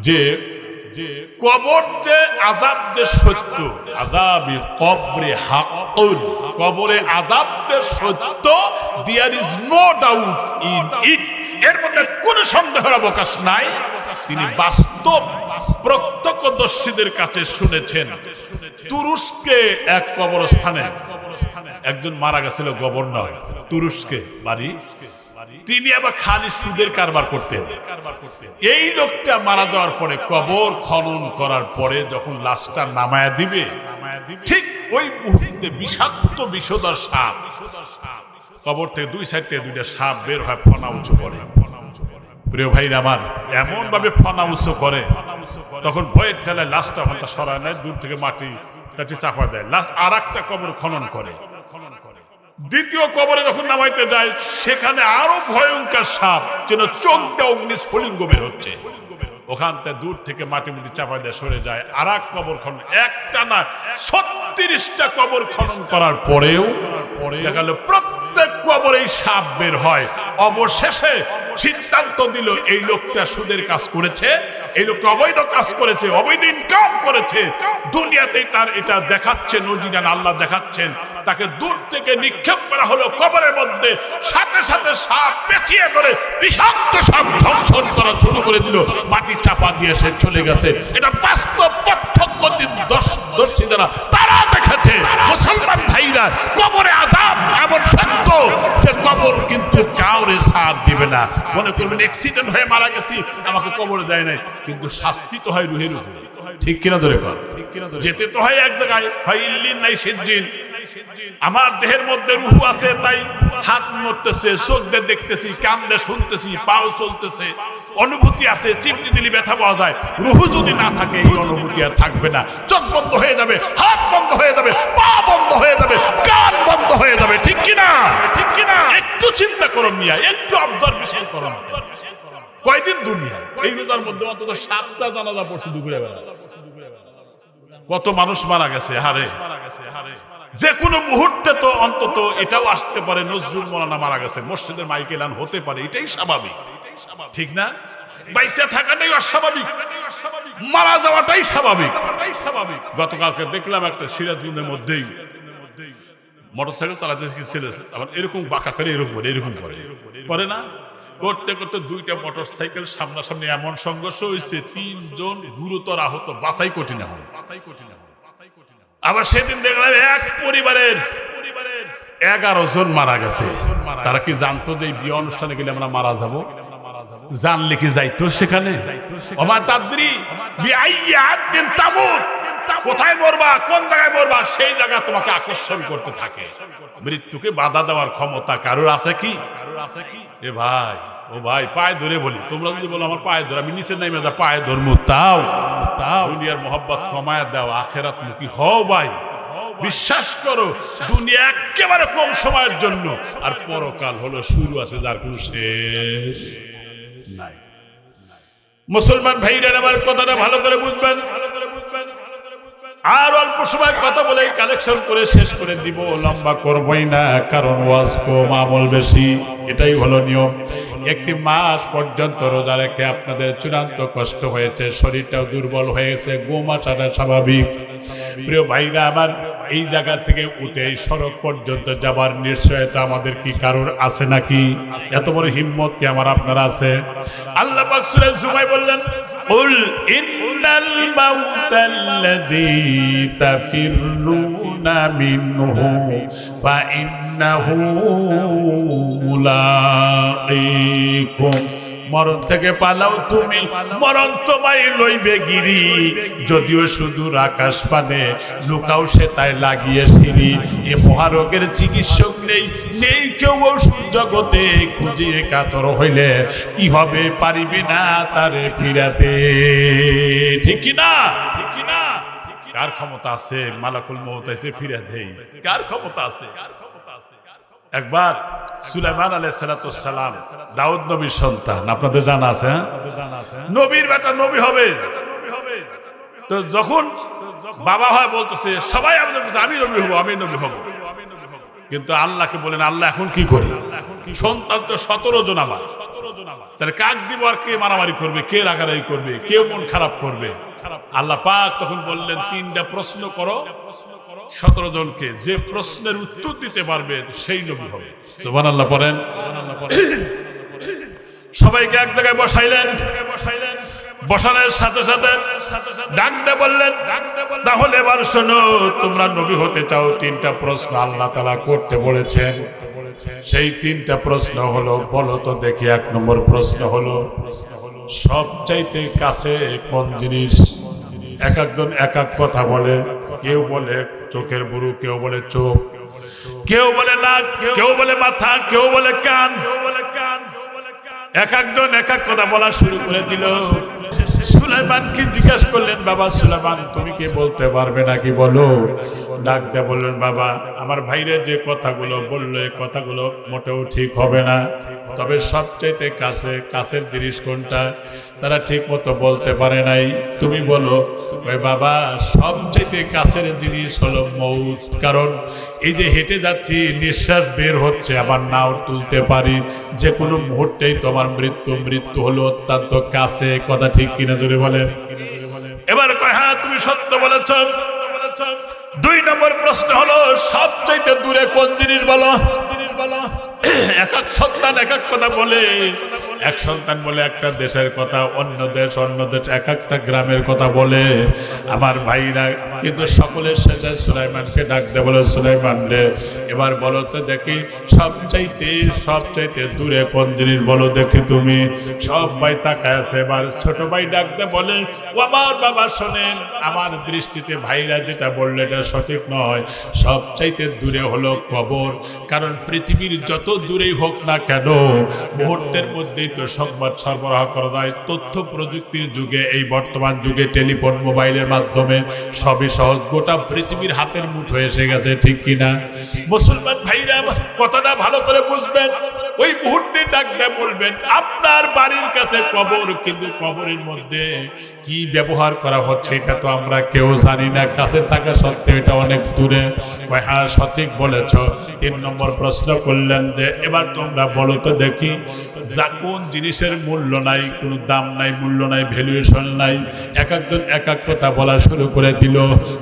যে কবর যে আযাব যে সত্য, আযাবি কবরে হাক্কুন, কবরে আযাব যে সত্য, there is no doubt in it, এর মধ্যে কোনো সন্দেহের অবকাশ নাই। তিনি বাস্তব প্রত্যক্ষদর্শীদের কাছে শুনেছেন। তুরস্কে এক কবরস্থানে একজন মারা গেছিল, গভর্নর, তুরস্কে বাড়ি। তিনি আবার খালি সুদের কারবার করতেন। এই লোকটা মারা যাওয়ার পরে কবর খনন করার পরে যখন লাশটা নামায়া দিবে, ঠিক ওই মুহূর্তে বিষাক্ত বিষধর সাপ, কবর থেকে দুই সাইড থেকে দুইটা সাপ বের হয়, ফনা উঁচু করে। প্রিয় ভাইরা আমার, এমন ভাবে ফনা উঁচু করে, তখন ভয়ের ঠেলায় লাশটা ওখানটা সরায় নেয়, দূর থেকে মাটি কাটি চাপা দেয়, আর একটা কবর খনন করে। দ্বিতীয় কবরে যখন নামাইতে যায়, সেখানে আরো ভয়ঙ্কর সাপ, যেন চোখটা অগ্নিস্ফুলিঙ্গ বের হচ্ছে, ওখান থেকে দূর থেকে মাটি মুটি চাপা দিয়ে সরে যায়। আর এক কবর খনন, একটা না 36টা কবর খনন করার পরেও দেখা গেল প্রত্যেক কবরে সাপ বের হয়। অবশেষে সিদ্ধান্ত দিল এই লোকটা সুদের কাজ করেছে, এই লোকটা অবৈধ কাজ করেছে, অবৈধ ইনকাম করেছে। দুনিয়াতেই তার এটা দেখাচ্ছে, নজিরান আল্লাহ দেখাচ্ছেন। তাকে দূর থেকে নিক্ষেপ করা হলো কবরের মধ্যে, সাথে সাথে সাপ পেঁচিয়ে ধরে বিষাক্ত সাপ ধ্বংসন করা শুরু করে দিল, মাটি চাপা দিয়ে সে চলে গেছে। এটা বাস্তব প্রত্যক্ষদর্শী যারা, তারা দেখেছে। মুসলমান ভাইরা, কবরে আযাব এমন সত্য, সে কবর কিন্তু কাউরে সাথ দিবে না। মনে করবেন অ্যাক্সিডেন্ট হয়ে মারা গেছি, আমাকে কবরে দেয় নাই, কিন্তু শাস্তি তো হয় রুহের উপরে, ঠিক কিনা ধরে কর, যেতে তো হয় এক জায়গায়, হয় ইল্লিন নাই সিজ্জিন। আমার দেহের মধ্যে রুহু আছে, তাই হাত নড়তেছে, চোখ দিয়ে দেখতেছি, কান দিয়ে শুনতেছি, পাও চলতেছে, অনুভূতি আছে, চিমটি দিলে ব্যথা পাওয়া যায়। রুহু যদি না থাকে, এই অনুভূতি আর থাকবে না। চোখ বন্ধ হয়ে যাবে, হাত বন্ধ হয়ে যাবে, পা বন্ধ হয়ে যাবে, কান বন্ধ হয়ে যাবে, ঠিক কিনা? ঠিক কিনা? একটু চিন্তা করো মিয়া, একটু অবজারভেশন করো। কয়দিন দুনিয়া, এই রোজার মধ্যে অন্তত 7টা জানাজা পড়ছে দুপুরে বেলা। কত মানুষ মারা গেছে, হারে যে কোনো মুহূর্তে তো অন্তত এটাও আসতে পারে, নজরুল মৌলানা মারা গেছে, মসজিদের মাইক এলান হতে পারে, এটাই স্বাভাবিক, ঠিক না? বাইসে থাকাটাই অস্বাভাবিক, মারা যাওয়াটাই স্বাভাবিক। গতকালকে দেখলাম একটা সিরাজগঞ্জের মধ্যেই মোটরসাইকেল চালাতে ছেলে আবার এরকম বাঁকা করে এরকম করে না, করতে করতে 2টা মোটরসাইকেল সামনাসামনি এমন সংঘর্ষ হয়েছে, 3 জন গুরুতর আহত, বাঁচাই কঠিন। আবার সেদিন দেখলাম এক পরিবারের 11 জন মারা গেছে। তারা কি জানতো যে এই বিয়ে অনুষ্ঠানে গেলে আমরা মারা যাব? জানলে কি যাইতো সেখানে? ওমা তাদরি বিআইয়ি আদিন তামুত, কোথায় মরবা, কোন জায়গায় মরবা, সেই জায়গা তোমাকে আকর্ষণ করতে থাকে। মৃত্যুকে বাধা দেওয়ার ক্ষমতা কারোর আছে কি? এ ভাই, ও ভাই, পায়ে ধরে বলি, তোমরা যদি বলো আমার পায়ে ধরে, আমি নিচে নেমে যা পায়ে ধরবো, তাও দুনিয়ার মোহাব্বত কমায় দাও, আখেরাত মুখী হও ভাই। বিশ্বাস করো, দুনিয়া একেবারে কম সময়ের জন্য, আর পরকাল হলো শুরু, আছে যার কোনো শেষ নাই। মুসলমান ভাইরা আমার কথাটা ভালো করে বুঝবেন। আর অল্প সময় কথা বলে কালেকশন করে শেষ করে দিব, লম্বা করবই না, কারণ ওয়াজ কম আমল বেশি, এটাই হলো নিয়ম। একটি মাস পর্যন্ত রোজা রেখে আপনাদের চূড়ান্ত কষ্ট হয়েছে, শরীরটাও দুর্বল হয়েছে, ঘুম আসাটা স্বাভাবিক। প্রিয় ভাইরা আমার, এই জায়গা থেকে উঠে এই সড়ক পর্যন্ত যাবার নিশ্চয়তা আমাদের কি কারোর আছে নাকি? এত বড় হিম্মত কি আমার আপনার আছে? আল্লাহ পাক সূরা জুমায় বললেন, কুল ইন্নাল মাউতাল্লাযী তাফিরুনা মিনহু ফাইন্নাহু মুলাকীকুম। মরণ থেকে পালাও তুমি, মরণ তোমায় লইবে গিরি। যদিও শুধু আকাশ পানে, লুকাও সে তাই লাগিয়ে সিঁড়ি। এ মহারোগের চিকিৎসক নেই, নেই কেউ ওষুধ জগতে। খুঁজিয়ে কাতর হইলে কি হবে, পারিবে না তারে ফিরাতে। ঠিক কিনা? কার ক্ষমতা আছে মালাকুল মউত এসে ফিরে দেই? কার ক্ষমতা আছে? একবার সুলাইমান আলাইহিস সালাতু ওয়াস সালাম, দাউদ নবীর সন্তান, আপনাদের জানা আছে, নবীর বেটা নবী হবে। তো যখন বাবা হয় বলতেছে সবাই আমাদের, আমি নবী হব, আমি নবী হব। কিন্তু আল্লাহকে বলেন, আল্লাহ এখন কি করি? সন্তান তো 17 জন আমার, তাহলে কাক দিব, আর কে মারামারি করবে, কে রাগারাগি করবে, কে মন খারাপ করবে? আল্লাহ পাক তখন বললেন, 3টা প্রশ্ন করো 17 জনকে, যে প্রশ্নের উত্তর দিতে পারবে সেই নবী হবে। সুবহানাল্লাহ পড়েন। সবাইকে এক জায়গায় বসাইলেন, বসানোর সাথে সাথে ডাক দিয়ে বললেন, তাহলে এবার শোনো, তোমরা নবী হতে চাও, 3টা প্রশ্ন আল্লাহ তাআলা করতে বলেছেন। সেই 3টা প্রশ্ন হলো, বলো তো দেখি। 1 নম্বর প্রশ্ন হলো, সবচাইতে কাছে কোন জিনিস? এক একজন এক এক কথা বলে। কেউ বলে চোখের বুরু, কেউ বলে চোখ, কেউ বলে নাক, কেউ বলে মাথা, কেউ বলে কান। এক একজন এক এক কথা বলা শুরু করে দিল। সুলাইমানকে জিজ্ঞাসা করলেন, বাবা সুলাইমান, তুমি কি বলতে পারবে নাকি বলো? ডাক দিয়ে বললেন, বাবা আমার ভাইরে যে কথাগুলো বললো, এই কথাগুলো মোটেও ঠিক হবে না। তবে সবচাইতে কাছের জিনিস কোনটা তারা ঠিক মতো বলতে পারে নাই। তুমি বলো। ওই বাবা, সবচাইতে কাছের জিনিস হলো মৌত। কারণ এই যে হেঁটে যাচ্ছি, নিঃশ্বাস বের হচ্ছে, আবার নাও তুলতে পারি, যে কোনো মুহূর্তেই তোমার মৃত্যু হলো অত্যন্ত কাছে। কথা ঠিক কিনা জোরে বলেন। এবার কয়, হ্যাঁ তুমি সত্য বলেছ। 2 নম্বর প্রশ্ন হলো, সবচাইতে দূরে কোন জিনিস বলো? এক এক সন্তান এক এক কথা বলে। এক সন্তান বলে একটা দেশের কথা, অন্য দেশ এক একটা গ্রামের কথা বলে আমার ভাইরা। কিন্তু সকলের শেষে সুলাইমানকে ডাক দে, বলে সুলাইমান রে, এবার বলো তো দেখি, সবচাইতে দূরে কোন জিনিস বলো দেখি তুমি। সব ভাই তাকায় আছে। এবার ছোট ভাই ডাক দে বলে, ও আমার বাবা শোনেন, আমার দৃষ্টিতে ভাইরা যেটা বললে এটা সঠিক নয়। সবচাইতে দূরে হলো কবর। কারণ পৃথিবীর যত দূরেই হোক না কেন, মুহূর্তের মধ্যেই তো সংবাদ সরবরাহ করা যায়। তথ্য প্রযুক্তির যুগে, এই বর্তমান যুগে টেলিফোন মোবাইলের মাধ্যমে সবই সহজ। গোটা পৃথিবীর হাতের মুঠোয় এসে গেছে। ঠিক কিনা? মুসলমান ভাইরা কথাটা ভালো করে বুঝবেন। ওই মুহূর্তে ডাক দিয়ে বলবেন, আপনার বাড়ির কাছে কবর, কিন্তু কবরের মধ্যে কি ব্যবহার করা হচ্ছে এটা তো আমরা কেউ জানি না। কাছে থাকা সত্ত্বেও এটা অনেক দূরে। হ্যাঁ সঠিক বলেছ। 3 নম্বর প্রশ্ন করলেন যে, এবার তোমরা বলো তো দেখি, যা কোন জিনিসের মূল্য নাই, কোনো দাম নাই, মূল্য নাই, ভ্যালুয়েশন নাই। এক একজন এক এক কথা বলা শুরু করে দিল।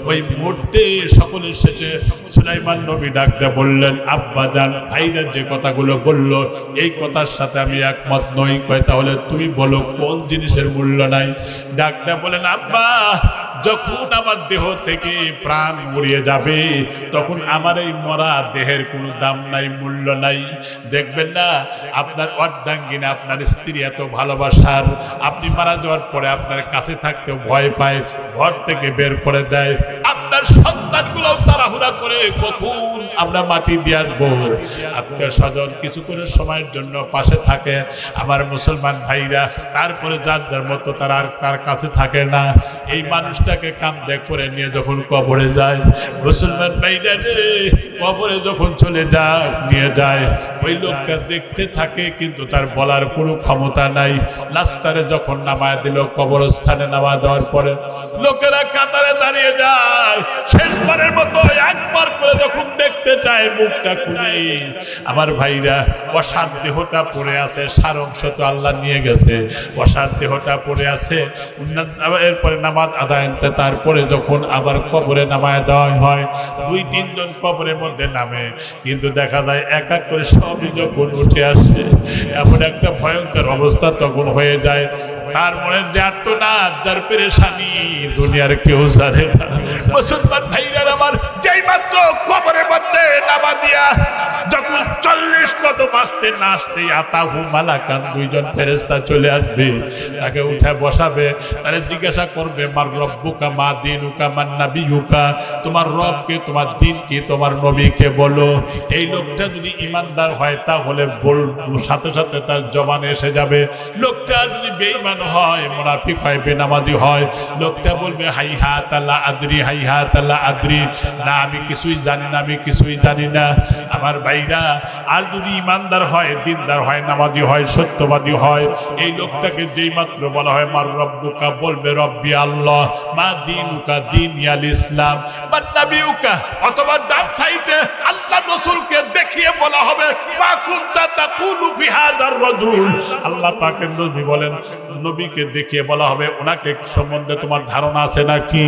ওই মুহূর্তে সকলের শেষে সুলাইমান নবী ডাক দিয়ে বললেন, আব্বা জান, ভাইরা যে কথাগুলো বললো এই কথার সাথে আমি একমত নই। কয় তাহলে তুমি বলো কোন জিনিসের মূল্য নাই? ডাক্তার বলেন, আব্বা যখন আমার দেহ থেকে প্রাণ উড়িয়ে যাবে তখন আমার এই মরা দেহের কোনো দাম নাই, মূল্য নাই। দেখবেন না আপনার অর্ধাঙ্গিনী আপনার স্ত্রী এত ভালোবাসার, আপনি মারা যাওয়ার পরে আপনার কাছে থাকতেও ভয় পায়, ঘর থেকে বের করে দেয়। আপনার সন্তানগুলো তাড়াহুড়া করে কখন আমরা মাটি দিয়ে আসবো। আত্মীয় স্বজন কিছু করে সময়ের জন্য পাশে থাকে আমার মুসলমান ভাইরা, তারপরে যার যার মতো তারা আর তার কাছে থাকে না। এই মানুষটাকে কাঁধে করে নিয়ে যখন কবরে যায়, মুসলমান ভাইরা কবরে যখন চলে যায় নিয়ে যায়, ওই লোকটা দেখতে থাকে কিন্তু তার বলার কোনো ক্ষমতা নাই। লাস্টারে যখন নামায় দিল, কবরস্থানে নামা দেওয়ার পরে লোকেরা কাতারে দাঁড়িয়ে যায়, শেষবারের মতো একবার করে যখন দেখতে চায় মুখটা খুলে, আমার ভাইরা অসার দেহটা পড়ে আছে, সার অংশ তো আল্লাহ নিয়ে গেছে, অসার দেহটা পড়ে আছে। এরপরে নামাজ আদায় আনতে তারপরে যখন আবার কবরে নামায় দেওয়া হয়, 2-3 জন কবরের মধ্যে নামে, কিন্তু দেখা যায় এক এক করে সবই যখন উঠে আসে, এমন একটা ভয়ঙ্কর অবস্থা তখন হয়ে যায়। তার মনে যাত না যার পেরেশানি দুনিয়ার কেউ জানে না। মুসলমান ভাইরা আমার, যেই মাত্র কবরের মধ্যে নামা দিয়া যখন 40 কদম আসতে না আসতে আতাহু মালাকান, 2 জন ফেরেশতা চলে আসবে, তাকে উঠে বসাবে, তারে জিজ্ঞাসা করবে মার রব্বুকা মা দীনুকা মান নাবিয়ুকা, তোমার রবকে, তোমার দিন কি, তোমার নবীকে বলো। এই লোকটা যদি ইমানদার হয় তাহলে সাথে সাথে তার জবানে এসে যাবে। লোকটা যদি বেঈমান হয়, মুনাফিক হয়, বেনামাজি হয়, লোকটা বলবে হাইহাত আল্লাহ আদরি, হাইহাত আল্লাহ আদরি, না আমি কিছুই জানি না, আমি কিছুই জানি না। আমার ভাইরা, আর যদি ইমানদার হয়, দিনদার হয়, নামাজি হয়, সত্যবাদী হয়, এই লোকটাকে যেই মাত্র বলা হয় মার রব্বুকা, বলবে রব্বি আল্লাহ, মা দীনুকা দীনিয়াল ইসলাম, মান নাবিয়ুকা, অথবা ডান সাইডে আল্লাহ রাসূলকে দেখিয়ে বলা হবে মা কুনতা তাকুলু ফি হাযার রাজুল, আল্লাহ পাকের নবী বলেন, নবীকে দেখিয়ে বলা হবে ওনাকে সম্বন্ধে তোমার ধারণা আছে নাকি?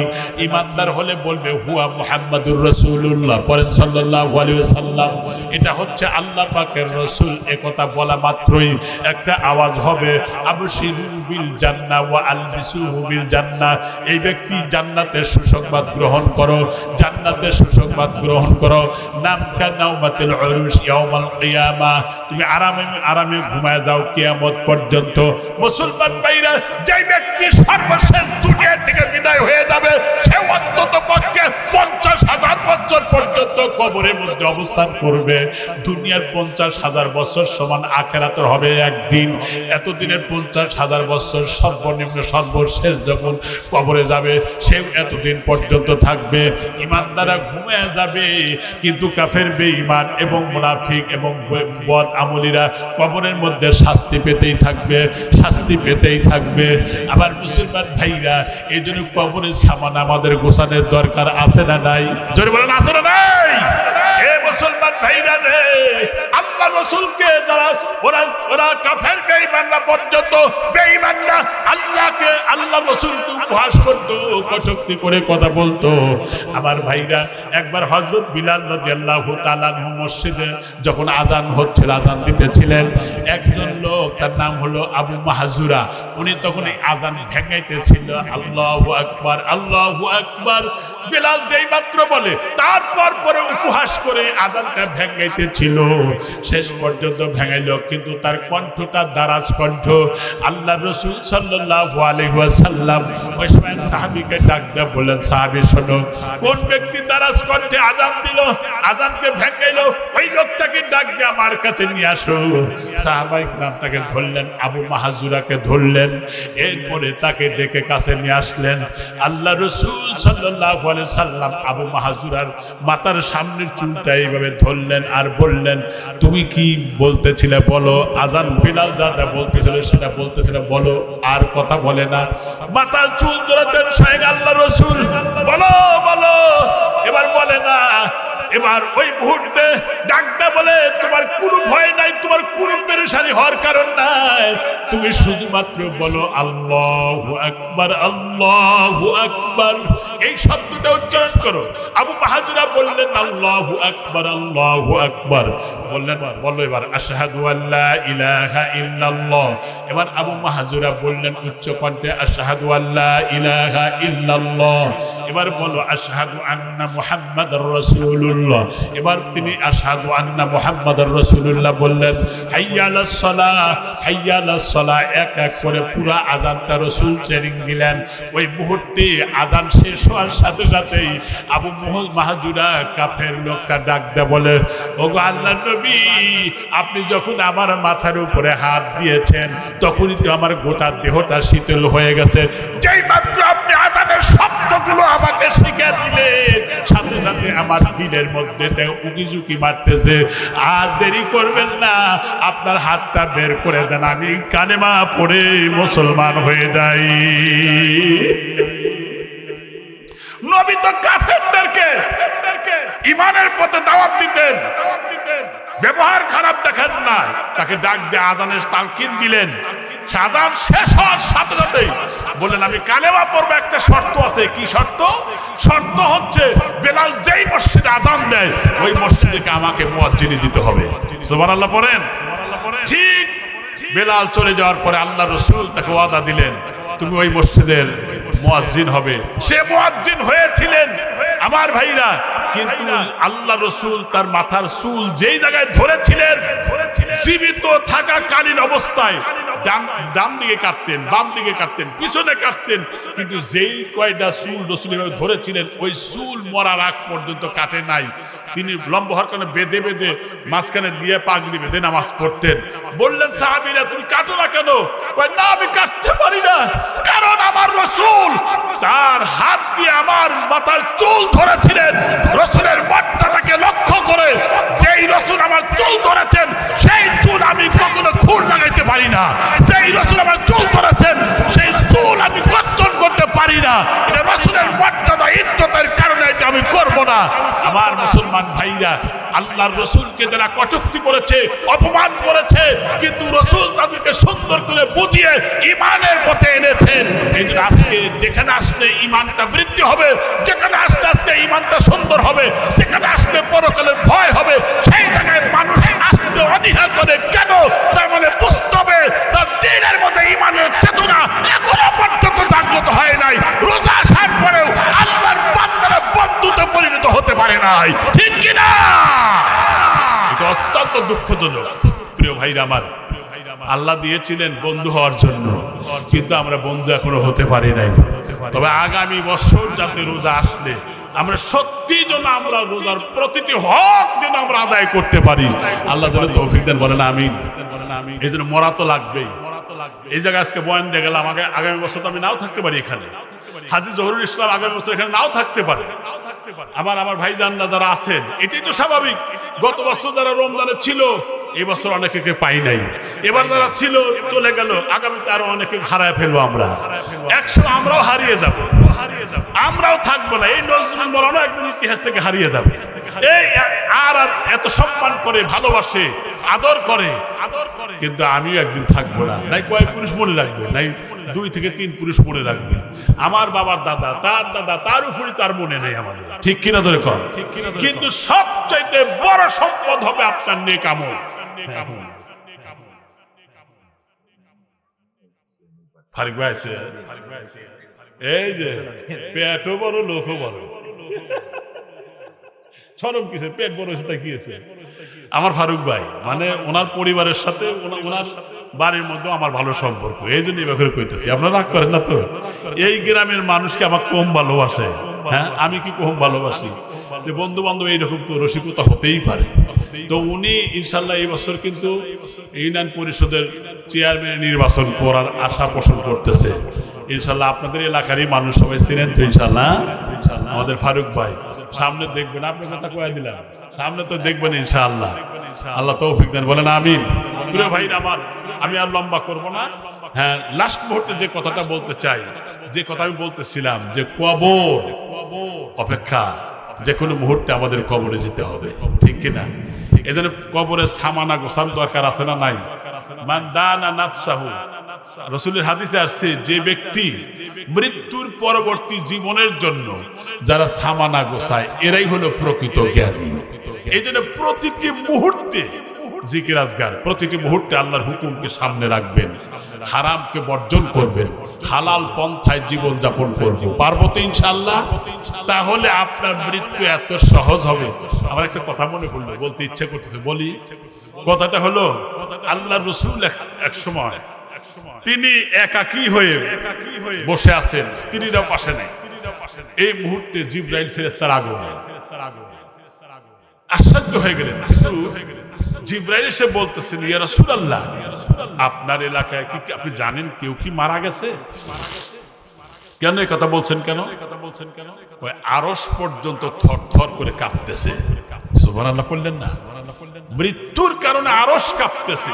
ইমানদার হলে বলবে হুয়া মুহাম্মাদুর রাসূলুল্লাহ, পড়েন সাল্লাল্লাহু আলাইহি ওয়াসাল্লাম, এটা হচ্ছে আল্লাহ পাকের রাসূল। একথা বলা মাত্রই একটা আওয়াজ হবে আবশিরু বিল জান্নাহ ওয়া আলবিসুহু বিল জান্নাহ, এই ব্যক্তি জান্নাতের সুসংবাদ গ্রহণ করো, জান্নাতের সুসংবাদ গ্রহণ করো। নাম কানাউমাতিল উরুশ ইয়াউমাল কিয়ামা, তুমি আরামে আরামে ঘুমায় যাও কিয়ামত পর্যন্ত। মুসলমান ভাইরা, যে ব্যক্তি সর্বশেষ দুনিয়া থেকে বিদায় হয়ে যাবে, সে অন্তত পক্ষে 50,000 বছর পর্যন্ত কবরের মধ্যে অবস্থান করবে। দুনিয়ার 50,000 বছর সমান আখিরাতের হবে একদিন। এতদিনের 50,000 বছর সর্বনিম্ন সর্বশেষ যখন কবরে যাবে, সেও এতদিন পর্যন্ত থাকবে। ইমানদারা ঘুমিয়ে যাবে, কিন্তু কাফের বেঈমান এবং মুনাফিক এবং বদ আমলীরা কবরের মধ্যে শাস্তি পেতেই থাকবে, শাস্তি পেতেই থাকবে। আবার মুসলমান ভাইরা, এই জন্য কবরের সামান আমাদের গোছানোর দরকার আছে না নাই? জোরে বলেন, আছে না নাই? এ মুসলমান ভাইরা রে, আল্লাহ রাসূলকে যারা ওরা কাফের বেঈমানরা পর্যন্ত, বেঈমানরা আল্লাহকে, আল্লাহ রাসূলকে উপহাস করতো, কটূক্তি করে কথা বলতো। আমার ভাইরা, একবার হযরত বিলাল রাদিয়াল্লাহু তাআলা আনহু মসজিদে যখন আযান হচ্ছিল, আযান দিতেছিলেন, একজন লোক তার নাম হলো আবু মাহজুরা, উনি তখন এই আযান ভেঙাইতেছিল, আল্লাহু আকবার, আল্লাহু আকবার। বিলাল যেই মাত্র বলে তারপর পরে উপহাস করে আযানটা ভেঙাইতেছিল, শেষ পর্যন্ত ভেঙাইল, কিন্তু তার কণ্ঠটা দারাজ কণ্ঠ। আল্লাহ রাসূল সাল্লাল্লাহু আলাইহি ওয়াসাল্লাম ওই সময় সাহাবীকে ডাক দিয়ে বললেন, সাহাবী শোনো, কোন ব্যক্তি দারাজ কণ্ঠে আযান দিল, আযানকে ভেঙাইল, ওই লোকটাকে ডাক দিয়ে আমার কাছে নিয়ে আসো। সাহাবায়ে কিরাম তাকে ধরলেন, আবু মাহজুরাকে ধরলেন, এরপরে তাকে ডেকে কাছে নিয়ে আসলেন। আল্লাহ রাসূল সাল্লাল্লাহু আলাইহি সাল্লাম আবু মাহজুরার মাথার সামনের চুলটা এইভাবে ধরলেন আর বললেন, তুমি কি বলতেছিলে বলো, আযান বিলাল যা যা বলতেছিল সেটা বলতেছিলে বলো। আর কথা বলে না, মাথার চুল ধরেছেন স্বয়ং আল্লাহ রাসূল, বলো বলো, এবার বলে না। এবার ওই মুহূর্তে ডাকতে বলে, তোমার কোনো ভয় নাই, তোমার কোনো পেরেশানি হওয়ার কারণ নাই, তুমি শুধুমাত্র বলো আল্লাহু আকবার, আল্লাহু আকবার, এই শব্দটা উচ্চারণ করো। আবু মাহাজুরা বললেন আল্লাহু আকবার, আল্লাহু আকবার, বললেন বলো এবার আশহাদু আল্লা ইলাহা ইল্লাল্লাহ। এবার আবু মাহাজুরা বললেন উচ্চ কণ্ঠে আশহাদু আল্লা ইলাহা ইল্লাল্লাহ। এবার বলো আশহাদু আন্না মুহাম্মাদুর রাসূলুল্লাহ। এবার তিনি আশহাদু আন্না মুহাম্মাদুর রাসূলুল্লাহ বললেন। হাইয়া আলাস সালাহ, হাইয়া আলাস সালাহ, এক এক করে পুরো আযানটা রাসূল ট্রেনিং দিলেন। ওই মুহূর্তে আযান শেষ হওয়ার সাথে সাথেই আবু মাহাজুরা কাফের লোকটা ডাক দেয়, বলে ওগো আল্লাহর নবী, আপনি যখন আমার মাথার উপরে হাত দিয়েছেন তখনই তো আমার গোটা দেহটা শীতল হয়ে গেছে। যেই মাত্র আপনি আযানের শব্দগুলো আমাকে শিখিয়ে দিলেন, সাথে সাথে আমার দিলের মধ্যে উকিঝুঁকি মারতেছে। আর দেরি করবেন না, আপনার হাতটা বের করে দেন, আমি কালেমা পড়ে মুসলমান হয়ে যাই। নবী তো কাফেরদেরকে ঈমানের পথে দাওয়াত দিতেন, ব্যবহার খারাপ দেখেন না, তাকে ডাক দিয়ে আযানের তালকিন দিলেন। আযান শেষ হওয়ার সাথে সাথে বললেন আমি কালেমা পড়বো, একটা শর্ত আছে। কি শর্ত? শর্ত হচ্ছে বেলাল যেই মসজিদে আযান দেয় ওই মসজিদে আমাকে মুয়াজ্জিনি দিতে হবে। সুবহানাল্লাহ পড়েন। ঠিক বেলাল চলে যাওয়ার পরে আল্লাহ রাসূল তাকে ওয়াদা দিলেন, তুমি ওই মসজিদের মুয়াজ্জিন হবে। সে মুয়াজ্জিন হয়েছিলেন আমার ভাইরা, কিন্তু আল্লাহ রাসূল তার মাথার চুল যেই জায়গায় ধরেছিলেন, জীবিত থাকাকালীন অবস্থায় ডান দিকে কাটতেন, বাম দিকে কাটতেন, পিছনে কাটতেন, কিন্তু যেই কয়টা চুল রাসূল ধরেছিলেন ওই চুল মরার আগ পর্যন্ত কাটে নাই। তিনি লম্বা হওয়ার কারণে বেঁধে বেঁধে মাঝখানে দিয়ে পাগড়ি বেঁধে নামাজ পড়তেন। বললেন সাহাবীরা তুমি কাটো না কেন? না আমি কাটতে পারি না, কারণ আমার রাসূল তার হাত দিয়ে আমার মাথার চুল ধরেছিলেন। রাসূলের মর্যাদাকে লক্ষ্য করে যেই রাসূল আমার চুল ধরেছেন সেই চুল আমি কখনো খুর লাগাইতে পারি না, যেই রাসূল আমার চুল ধরেছেন সেই চুল আমি কর্তন করতে পারি না। এটা রাসূলের মর্যাদা ইজ্জতের কারণে এটা আমি করব না। আমার মুসলমান ভাইরা, আল্লাহর রাসূলকে যারা কটূক্তি করেছে, অপমান করেছে, কিন্তু রাসূল তাদেরকে সুন্দর করে বুঝিয়ে ঈমানের পথে এনেছেন। এই জন্য আজকে যেখানে আসলে ঈমানটা বৃদ্ধি হবে, যেখানে আসলে আজকে ঈমানটা সুন্দর হবে, যেখানে আসলে পরকালের ভয় হবে, সেই জায়গায় মানুষ আসতে অনীহা করে কেন? তার মানে বুঝতে হবে তার দিনের মধ্যে ঈমানের চেতনা এখনো পর্যন্ত জাগ্রত হয় নাই। রোজা আসার পরেও আল্লাহর বান্দারা বন্ধুতে পরিণত হতে পারে নাই, ঠিক কিনা? এটা অত্যন্ত দুঃখজনক। প্রিয় ভাইরা আমার, আল্লাহ দিয়েছিলেন বন্ধু হওয়ার জন্য, কিন্তু আমরা বন্ধু এখনো হতে পারি নাই। তবে আগামী বছর যাতে রোজা আসলে আমরা সত্যি যেন আমরা রোজার প্রতিটি হক যেন আমরা আদায় করতে পারি, আল্লাহ যেন তৌফিক দেন, বলেন আমিন। এই জন্য মরা তো লাগবেই। এই জায়গায় আজকে বয়ান দিয়ে গেলাম, আগামী বছর তো আমি নাও থাকতে পারি এখানে। হাজী জহুরুল ইসলাম আগামী বছর এখানে নাও থাকতে পারে। আমার ভাইজানরা যারা আছেন, এটাই তো স্বাভাবিক। গত বছর যারা রমজানে ছিল এই বছর অনেকে পাই নাই, এবার যারা ছিল চলে গেল, আগামীতে আরো অনেকে হারায় ফেলবো। আমরা একসময় আমরাও হারিয়ে যাব, আমরাও থাকবো না। এই নজরুল মৌলানা একদিন ইতিহাস থেকে হারিয়ে যাবে। এই আর এত সম্মান করে, ভালোবাসে, আদর করে, কিন্তু আমিও একদিন থাকবো না। নাই কয়েক পুরুষ মনে রাখবে, নাই 2 থেকে 3 পুরুষ মনে রাখবে। আমার বাবার দাদা, তার দাদা, তার উপরে তার মনে নেই আমাদের, ঠিক কিনা ধরে কর। কিন্তু সবচাইতে বড় সম্পদ হবে আপনার নেক আমল। ফারিক ভাই আছে, এই যে পেটও বড়, লোকও বড়। শরম কিসে? পেট বড় হয়েছে তাই কি আছে? আমার ফারুক ভাই মানে ওনার পরিবারের সাথে, ওনার বাড়ির মধ্যে আমার ভালো সম্পর্ক, এই জন্য এভাবে কইতেছি। আপনারা রাগ করেন না তো? এই গ্রামের মানুষকে আমার কম ভালোবাসে? হ্যাঁ, আমি কি কম ভালোবাসি? যে বন্ধু বান্ধব এইরকম তো রসিকতা হতেই পারে। তো উনি ইনশাল্লাহ এই বছর কিন্তু ইউনিয়ন পরিষদের চেয়ারম্যান নির্বাচন করার আশা পোষণ করতেছে। ইনশাল্লাহ আপনাদের এলাকারই মানুষ সবাই চিনেন তো ইনশাল্লাহ। আমাদের ফারুক ভাই সামনে দেখবেন, আপনার কথা কয়ে দিলাম, সামনে তো দেখবেন ইনশাআল্লাহ। আল্লাহ তৌফিক দেন, বলেন আমিন। প্রিয় ভাই আমার, আমি আর লম্বা করব না। হ্যাঁ, লাস্ট মুহূর্তে যে কথাটা বলতে চাই, যে কথা আমি বলতেছিলাম যে কবর অপেক্ষা যে কোনো মুহূর্তে আমাদের কবরে যেতে হবে, ঠিক কিনা? এজন্য কবরে সামানা গোছার দরকার আছে না নাই? মান দানা নাফসাহু, রাসূলের হাদিসে আসছে যে ব্যক্তি মৃত্যুর পরবর্তী জীবনের জন্য যারা সামানা গোছায় এরাই হলো প্রকৃত জ্ঞানী। এই জন্য প্রতিটি মুহূর্তে জিকির আজগার, প্রতিটি মুহূর্তে আল্লাহর হুকুমকে সামনে রাখবেন, হারামকে বর্জন করবেন, হালাল পন্থায় জীবন যাপন করবেন। পারবো তো ইনশাআল্লাহ? তাহলে আপনার মৃত্যু এত সহজ হবে। আমার একটা কথা মনে পড়লো, বলতে ইচ্ছে করতেছে, বলি। কথাটা হলো আল্লাহর রাসূল এক সময় তিনি একাকী হয়ে বসে আছেন, স্ত্রীরাও পাশে নেই। এই মুহূর্তে জিবরাইল ফেরেশতার আগমন, আশ্চর্য হয়ে গেলেন। জিবরাইল এসে বলতেছেন, ইয়া রাসূলুল্লাহ, আপনার এলাকায় কি আপনি জানেন কেউ কি মারা গেছে? কেন এই কথা বলছেন? কেন আরশ পর্যন্ত থরথর করে কাঁপতেছে। সুবহানাল্লাহ পড়লেন না? মৃত্যুর কারণে আরশ কাঁপতেছে,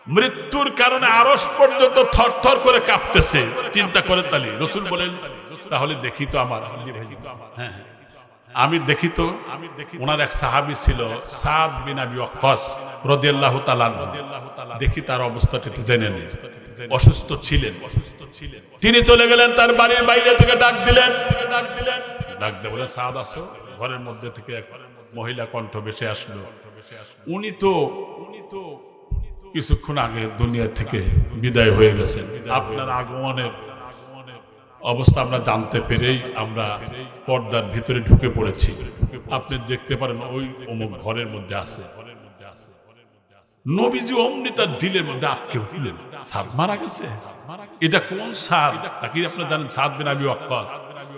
মৃত্যুর কারণে আরশ পর্যন্ত থরথর করে কাঁপতেছে। চিন্তা করেন। তাহলে রাসূল বলেন, তাহলে দেখি তো আমার, হ্যাঁ আমি দেখি তো। ওনার এক সাহাবী ছিল সাদ বিন আবি ওয়াক্কাস রাদিয়াল্লাহু তাআলা, দেখি তার অবস্থাটা একটু জেনে নিই। অসুস্থ ছিলেন। তিনি চলে গেলেন, তার বাড়ির বাইরে থেকে ডাক দিলেন। ডাক দিয়ে বলেন, সাদ আসো। ঘরের মধ্যে থেকে এক মহিলা কণ্ঠ ভেসে আসলো। উনি তো কিছুক্ষণ আগে দুনিয়া থেকে বিদায় হয়ে গেছেন। আপনার আগমনের অবস্থা আমরা জানতে পেরেই আমরা পর্দার ভিতরে ঢুকে পড়েছি। আপনি দেখতে পারেন ওই অমুক ঘরের মধ্যে আছে। নবীজি অমনি তার দিলের মধ্যে আটকে উঠলেন, সাদ মারা গেছে। এটা কোন সাদ? তাকে আপনারা জানেন, সাদ বিন আবি ওয়াক্কাস।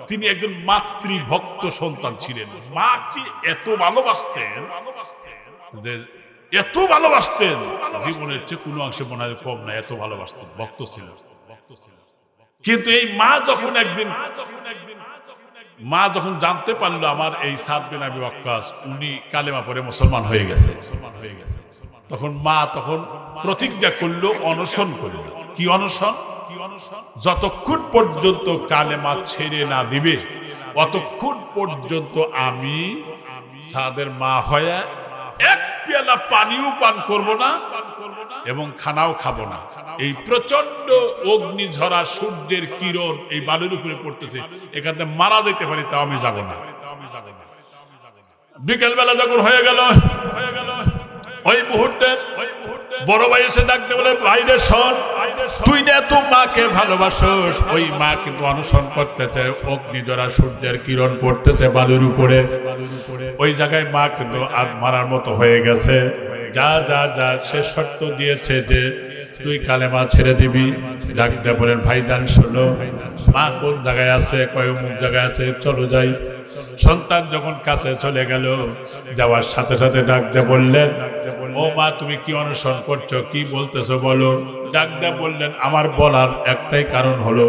তিনি একজন মাতৃভক্ত সন্তান ছিলেন। মাকে এত ভালোবাসতেন, এত ভালোবাসতেন, জীবনের চেয়ে কোনো অংশে মনে হয় কম না, এত ভালোবাসতেন, ভক্ত ছিলেন। কিন্তু এই মা যখন জানতে পারলো আমার এই সাদ বিন আবি ওয়াক্কাস উনি কালেমা পড়ে মুসলমান হয়ে গেছে, তখন মা প্রতিজ্ঞা করলো, অনশন করলো। কি অনশন? যতক্ষণ পর্যন্ত কালেমা ছেড়ে না দিবে অতক্ষণ পর্যন্ত আমি সাদের মা হয়ে এক পেয়ালা পানিও পান করব না এবং খানাও খাবো না। এই প্রচন্ড অগ্নিঝরা সূর্যের কিরণ এই বালুর উপরে পড়তেছে, এখানে মারা যেতে পারি, তাও আমি যাব না। বিকেল বেলা যখন হয়ে গেল ওই মুহূর্তে বড় ভাই এসে ডাকতে বলে, ভাইরে শোন, তুই না তো মাকে ভালোবাসোস, ওই মা কিন্তু অনশন করতেছে, অগ্নিঝরা সূর্যের কিরণ পড়তেছে বালুর উপরে, ওই জায়গায় মা কিন্তু আজ মারার মতো হয়ে গেছে। যা যা যা সে শর্ত দিয়েছে যে তুই কালেমা ছেড়ে দিবি। ডাকতে বলেন, ভাইজান শোনো, মা কোন জায়গায় আছে? কয় অমুক জায়গায় আছে, চলো যাই। সন্তান যখন কাছে চলে গেল, যাওয়ার সাথে সাথে ডাকতে বললেন, ও মা তুমি কি অনুসরণ করছো, কি বলতেছো বলো। ডাকতে বললেন, আমার বলার একটাই কারণ হলো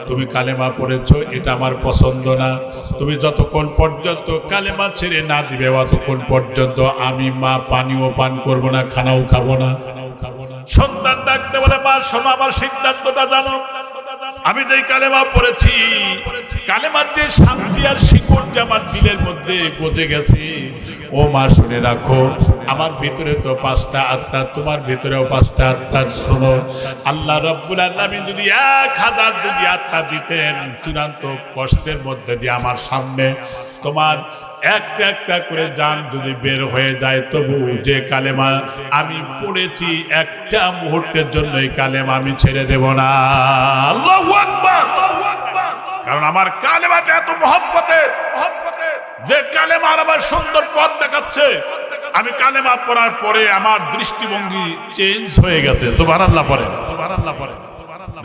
তুমি কালেমা পড়েছো, এটা আমার পছন্দ না। তুমি যতক্ষণ পর্যন্ত কালেমা ছেড়ে না দিবে ততক্ষণ পর্যন্ত আমি মা পানিও পান করব না, খানাও খাবো না। সন্তান ডাকতে বলে, মা শোনো, আমার সিদ্ধান্তটা জানো। আমি যেই কালেমা পড়েছি, কালেমার যে শান্তি আর শিকড় যে আমার দিলের মধ্যে গজে গেছে, ও মা শুনে রাখো, আমার ভিতরে তো 5টা আত্মা, তোমার ভিতরেও 5টা আত্মা। শোনো, আল্লাহ রাব্বুল আলামিন যদি 1000 যদি আত্মা দিতেন, চূড়ান্ত কষ্টের মধ্যে দিয়ে আমার সামনে তোমার একটা একটা করে জান যদি বের হয়ে যায়, তবু যে কালেমা আমি পড়েছি একটা মুহূর্তের জন্য এই কালেমা আমি ছেড়ে দেব না। আল্লাহু আকবার। কারণ আমার কালেমাটা এত মহব্বতের যে কালেমা আমার সুন্দর পথ দেখাচ্ছে। আমি কালেমা পড়ার পরে আমার দৃষ্টিভঙ্গি চেঞ্জ হয়ে গেছে। সুবহানাল্লাহ পড়েন, সুবহানাল্লাহ পড়েন।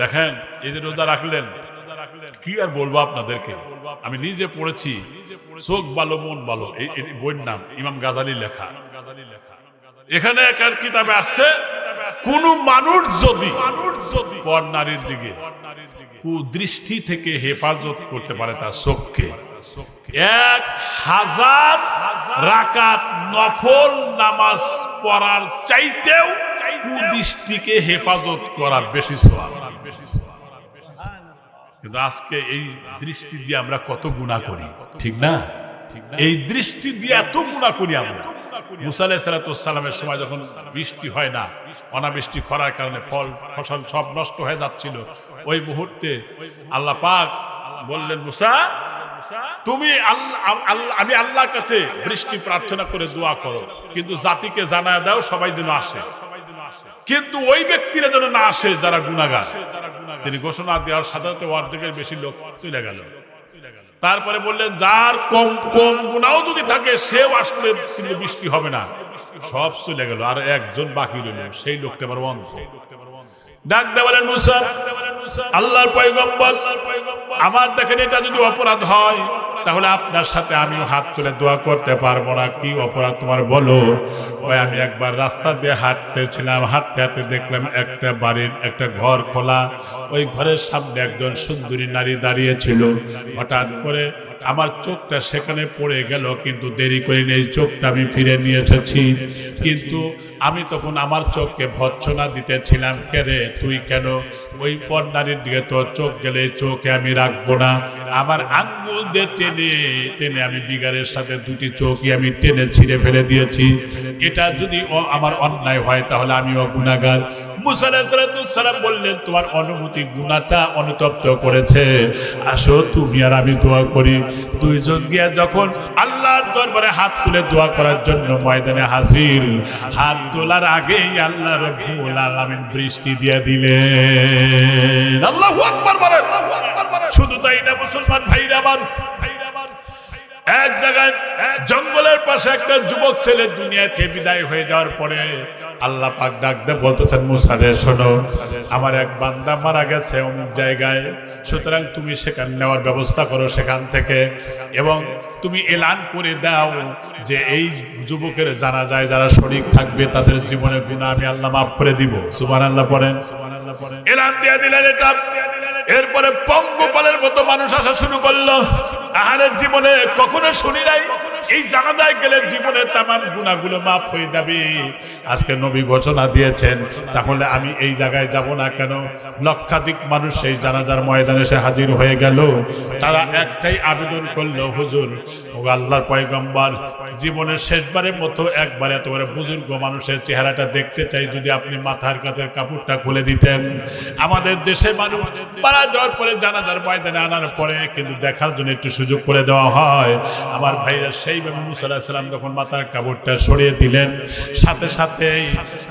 দেখেন, এই যে রোজা রাখলেন, কি আর বলবো আপনাদেরকে, আমি নিজে পড়েছি, চোখ ভালো মন ভালো, এই বইয়ের নাম ইমাম গাজালি লেখা। এখানে একটা কিতাবে আসছে, কোন মানুষ যদি পর নারীর দিকে কুদৃষ্টি থেকে হেফাজত করতে পারে তার চোখকে, 1000 রাকাত নফল নামাজ পড়ার চাইতেও কুদৃষ্টিকে হেফাজত করার বেশি সওয়াব। কিন্তু আজকে এই দৃষ্টি দিয়ে আমরা কত গুনাহ করি, ঠিক না? এই দৃষ্টি দিয়ে এত গুনাহ করি আমরা। মুসা আলাইহিস সালামের সময় যখন বৃষ্টি হয় না, অনাবৃষ্টি খরার কারণে ফল ফসল সব নষ্ট হয়ে যাচ্ছিল, ওই মুহূর্তে আল্লাহ পাক বললেন, মুসা তুমি আমি আল্লাহর কাছে বৃষ্টি প্রার্থনা করে দোয়া করো, কিন্তু জাতিকে জানায় দাও সবাই যেন আসে, কিন্তু ওই ব্যক্তিরা যেন না আসে যারা গুনাহগার। তিনি ঘোষণা দেওয়ার সাধারণত অর্ধেকের বেশি লোক চলে গেল। তারপরে বললেন, যার কম কম গুনাহ যদি থাকে সেও আসলে কিন্তু বৃষ্টি হবে না। সব চলে গেল, আর একজন বাকি রইল, সেই লোকটা আবার অন্ধ। ডাক দিয়ে বলেন, মুসা আল্লাহর পয়গম্বর, আমার দেখেন এটা যদি অপরাধ হয় তাহলে আপনার সাথে আমিও হাত তুলে দোয়া করতে পারবো না। কি অপরাধ তোমার বলো? ভাই, আমি একবার রাস্তা দিয়ে হাঁটতেছিলাম, হাঁটতে হাঁটতে দেখলাম একটা বাড়ির একটা ঘর খোলা, ওই ঘরের সামনে একজন সুন্দরী নারী দাঁড়িয়ে ছিল। হঠাৎ করে আমার চোখটা সেখানে পড়ে গেল, কিন্তু দেরি করে এই চোখটা আমি ফিরে নিয়ে এসেছি। কিন্তু আমি তখন আমার চোখকে ভৎসনা দিতেছিলাম, কে রে তুই কেন ওই পর নারীর দিকে তোর চোখ গেলে চোখে আমি রাখবো না। আমার আঙ্গুল দিয়ে টেনে টেনে আমি বিগারের সাথে দুটি চোখই আমি টেনে ছিঁড়ে ফেলে দিয়েছি। এটা যদি আমার অন্যায় হয় তাহলে আমিও গুনাহগার। মুসা আলাইহিস সালাম বললেন, তোমার অনুমতি গুনাহটা অনুতপ্ত করেছে, আসো তুমি আর আমি দোয়া করি। দুইজন গিয়া যখন আল্লাহর দরবারে হাত তুলে দোয়া করার জন্য ময়দানে হাজির, হাত তোলার আগেই আল্লাহ রাব্বুল আলামিন বৃষ্টি দিয়ে দিলেন। আল্লাহু আকবার বলেন। শুধু তাই না মুসলমান ভাইরা আমার, এক জায়গায় জঙ্গলের পাশে একটা যুবক ছেলে দুনিয়া থেকে বিদায় হয়ে যাওয়ার পরে আল্লাহ পাক ডাক দিয়ে বলতেছেন, মুসা রে শোনো, আমার এক বান্দা মারা গেছে অমুক জায়গায়, সুতরাং তুমি সেখানে নেওয়ার ব্যবস্থা করো সেখান থেকে, এবং তুমি এলান করে দাও যে এই যুবকের জানাজায় যারা শরীক থাকবে তাদের জীবনের গুনাহ আমি আল্লাহ মাফ করে দিব। সুবহানাল্লাহ পড়েন। এলান দিয়ে দিলেন এটা। এরপরে পঙ্গপালের মতো মানুষ আসা শুরু করলো। আহারের জীবনে কখনো শুনি নাই এই জানাজায় গেলে জীবনের তামাম গুনাহগুলো মাফ হয়ে যাবে। আজকে নবী ঘোষণা দিয়েছেন, তাহলে আমি এই জায়গায় যাব না কেন? লক্ষাধিক মানুষ সেই জানাজার ময়দানে এসে হাজির হয়ে গেল। তারা একটাই আবেদন করলো, হুজুর ও আল্লাহর পয়গম্বর, জীবনের শেষবারের মতো একবার এতবারে বুজুর্গ মানুষের চেহারাটা দেখতে চাই, যদি আপনি মাথার কাঁধের কাপড়টা খুলে দিতেন। আমাদের দেশে মানুষ মারা যাওয়ার পরে জানাজার ময়দানে আনার পরে কিন্তু দেখার জন্য একটু সুযোগ করে দেওয়া হয়। আমার ভাইরা সেইভাবে মুসা আলাইহিস সালাম যখন মাথার কাপড়টা সরিয়ে দিলেন, সাথে সাথেই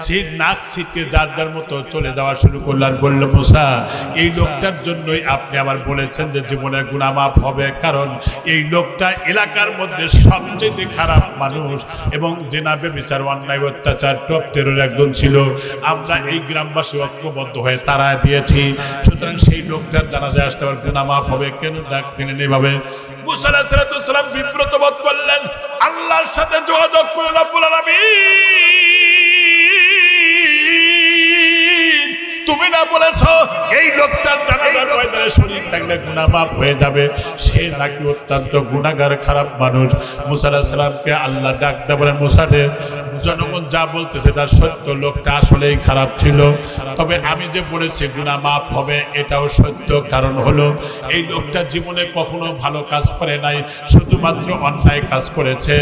সিট নাক সিটকে যার যার মতো চলে যাওয়া শুরু করলেন। বলল, মুসা এই লোকটার জন্যই আপনি আবার বলেছেন যে জীবনের গুনাহ মাফ হবে, কারণ এই লোকটা এলাকার মধ্যে সবচেয়ে খারাপ মানুষ এবং জেনা ব্যভিচার অন্যায় অত্যাচার টপ টেরোর একজন ছিল। আমরা এই গ্রামবাসী ঐক্যবদ্ধ হয়ে তাড়ায় দিয়েছি, সুতরাং সেই লোকটার জানাজায় আসতে আবার গুনাহ মাফ হবে, কেন ডাক দিলেন এইভাবে? মুসা আলাইহিস সালাম বিব্রত বোধ করলেন, আল্লাহর সাথে যোগাযোগ করে রব্বুল আলামিন, তুমি না বলেছো এই লোকটার জানাজার ময়দানে শরীক থাকলে গুনাহ মাফ হয়ে যাবে? সে নাকি অত্যন্ত গুনাহগার খারাপ মানুষ। মুসা আলাইহিস সালামকে আল্লাহ ডাক দিয়ে বলেন, মুসা রে, জনগণ যা বলতেছে তার সত্য, লোকটা আসলেই খারাপ ছিল, তবে আমি যে বলেছি গুনাহ মাফ হবে এটাও সত্য। কারণ হলো এই লোকটা জীবনে কখনো ভালো কাজ করে নাই, শুধুমাত্র অন্যায় কাজ করেছে।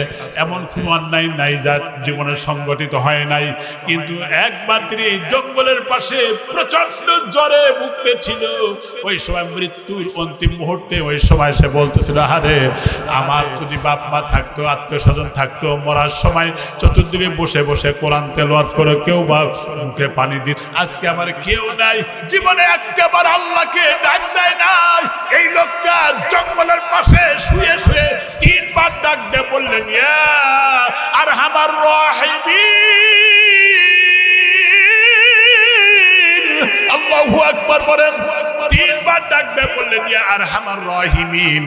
এমন কোনো অন্যায় নাই যা জীবনে সংগঠিত হয় নাই। কিন্তু একবার তিনি এই জঙ্গলের পাশে প্রচন্ড জ্বরে ভুগতে ছিল, ওই সময় মৃত্যুর অন্তিম মুহূর্তে ওই সময় সে বলতেছিল, আরে আমার যদি বাপ মা থাকতো, আত্মীয় স্বজন থাকতো, মরার সময় চতুর্দিকে বসে বসে কোরআন তেলাওয়াত করে কেউ বা মুখে পানি দিত। আজকে আমার কেউ নাই, জীবনে একটাবার আল্লাহকে ডাক দেয় নাই। এই লোকটা জঙ্গলের পাশে শুয়ে শুয়ে 3 বার ডাক দিয়ে বললেন, ইয়া আরহামার রাহিমিন। আল্লাহু আকবার বলেন। 3 বার ডাক দিয়ে বললেন, ইয়া আরহামার রাহিমিন।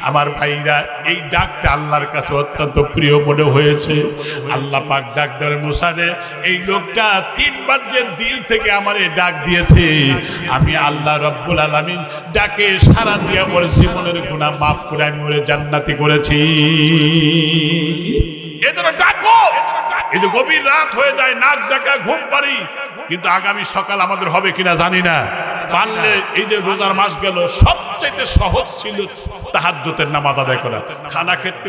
আমার ভাইরা, এই ডাকটা আল্লাহর কাছে অত্যন্ত প্রিয় মনে হয়েছে। আল্লাহ পাক ডাক দেন, মুসা রে, এই লোকটা 3 বার যে দিল থেকে আমারে ডাক দিয়েছে, আমি আল্লাহ রব্বুল আলামিন ডাকে সাড়া দিয়ে ওর জীবনের গুনাহ মাফ করে আমি ওরে জান্নাতি করেছি। এদের ডাকো। এই যে গভীর রাত হয়ে যায়, নাক ডাকা ঘুম পারি, কিন্তু আগামী সকাল আমাদের হবে কিনা জানি না। পারলে এই যে রোজার মাস গেল সবচেয়ে সহজ ছিল তাহাজ্জুদের নামাজ আদায় করা। খানা খেতে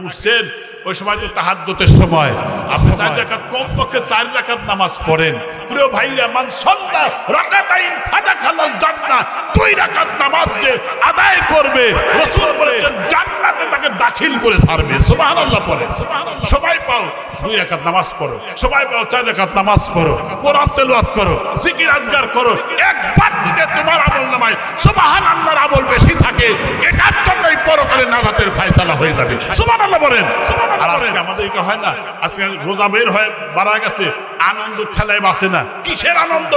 উঠছেন ওই সময় তো তাহাজ্জুদের সময়, আপনি 4 রাকাত কমপক্ষে 4 রাকাত নামাজ পড়েন। প্রিয় ভাইরা, মান সাল্লা রাকাতাইন ফাদাখালাল জান্নাহ, 2 রাকাত নামাজ যে আদায় করবে রাসূল বলেছেন জান্নাতে তাকে দাখিল করে ছাড়বে। সুবহানাল্লাহ পড়ে। সবাই পাও 2 রাকাত নামাজ পড়ো, সবাই পাও 4 রাকাত নামাজ পড়ো, কোরআন তেলাওয়াত করো, জিকির আজকার করো। একবার যদি তোমার আমলনামায় সুবহানাল্লাহর আমল বেশি থাকে, এটার জন্যই পরকালে নাজাতের ফয়সালা হয়ে যাবে। সুবহানাল্লাহ বলেন। আর আজকে আমাদের এটা হয় না, আজকে রোজা বের হয়ে বাড়া গেছে, আনন্দ ঠেলায় বাসে না। কিসের আনন্দ?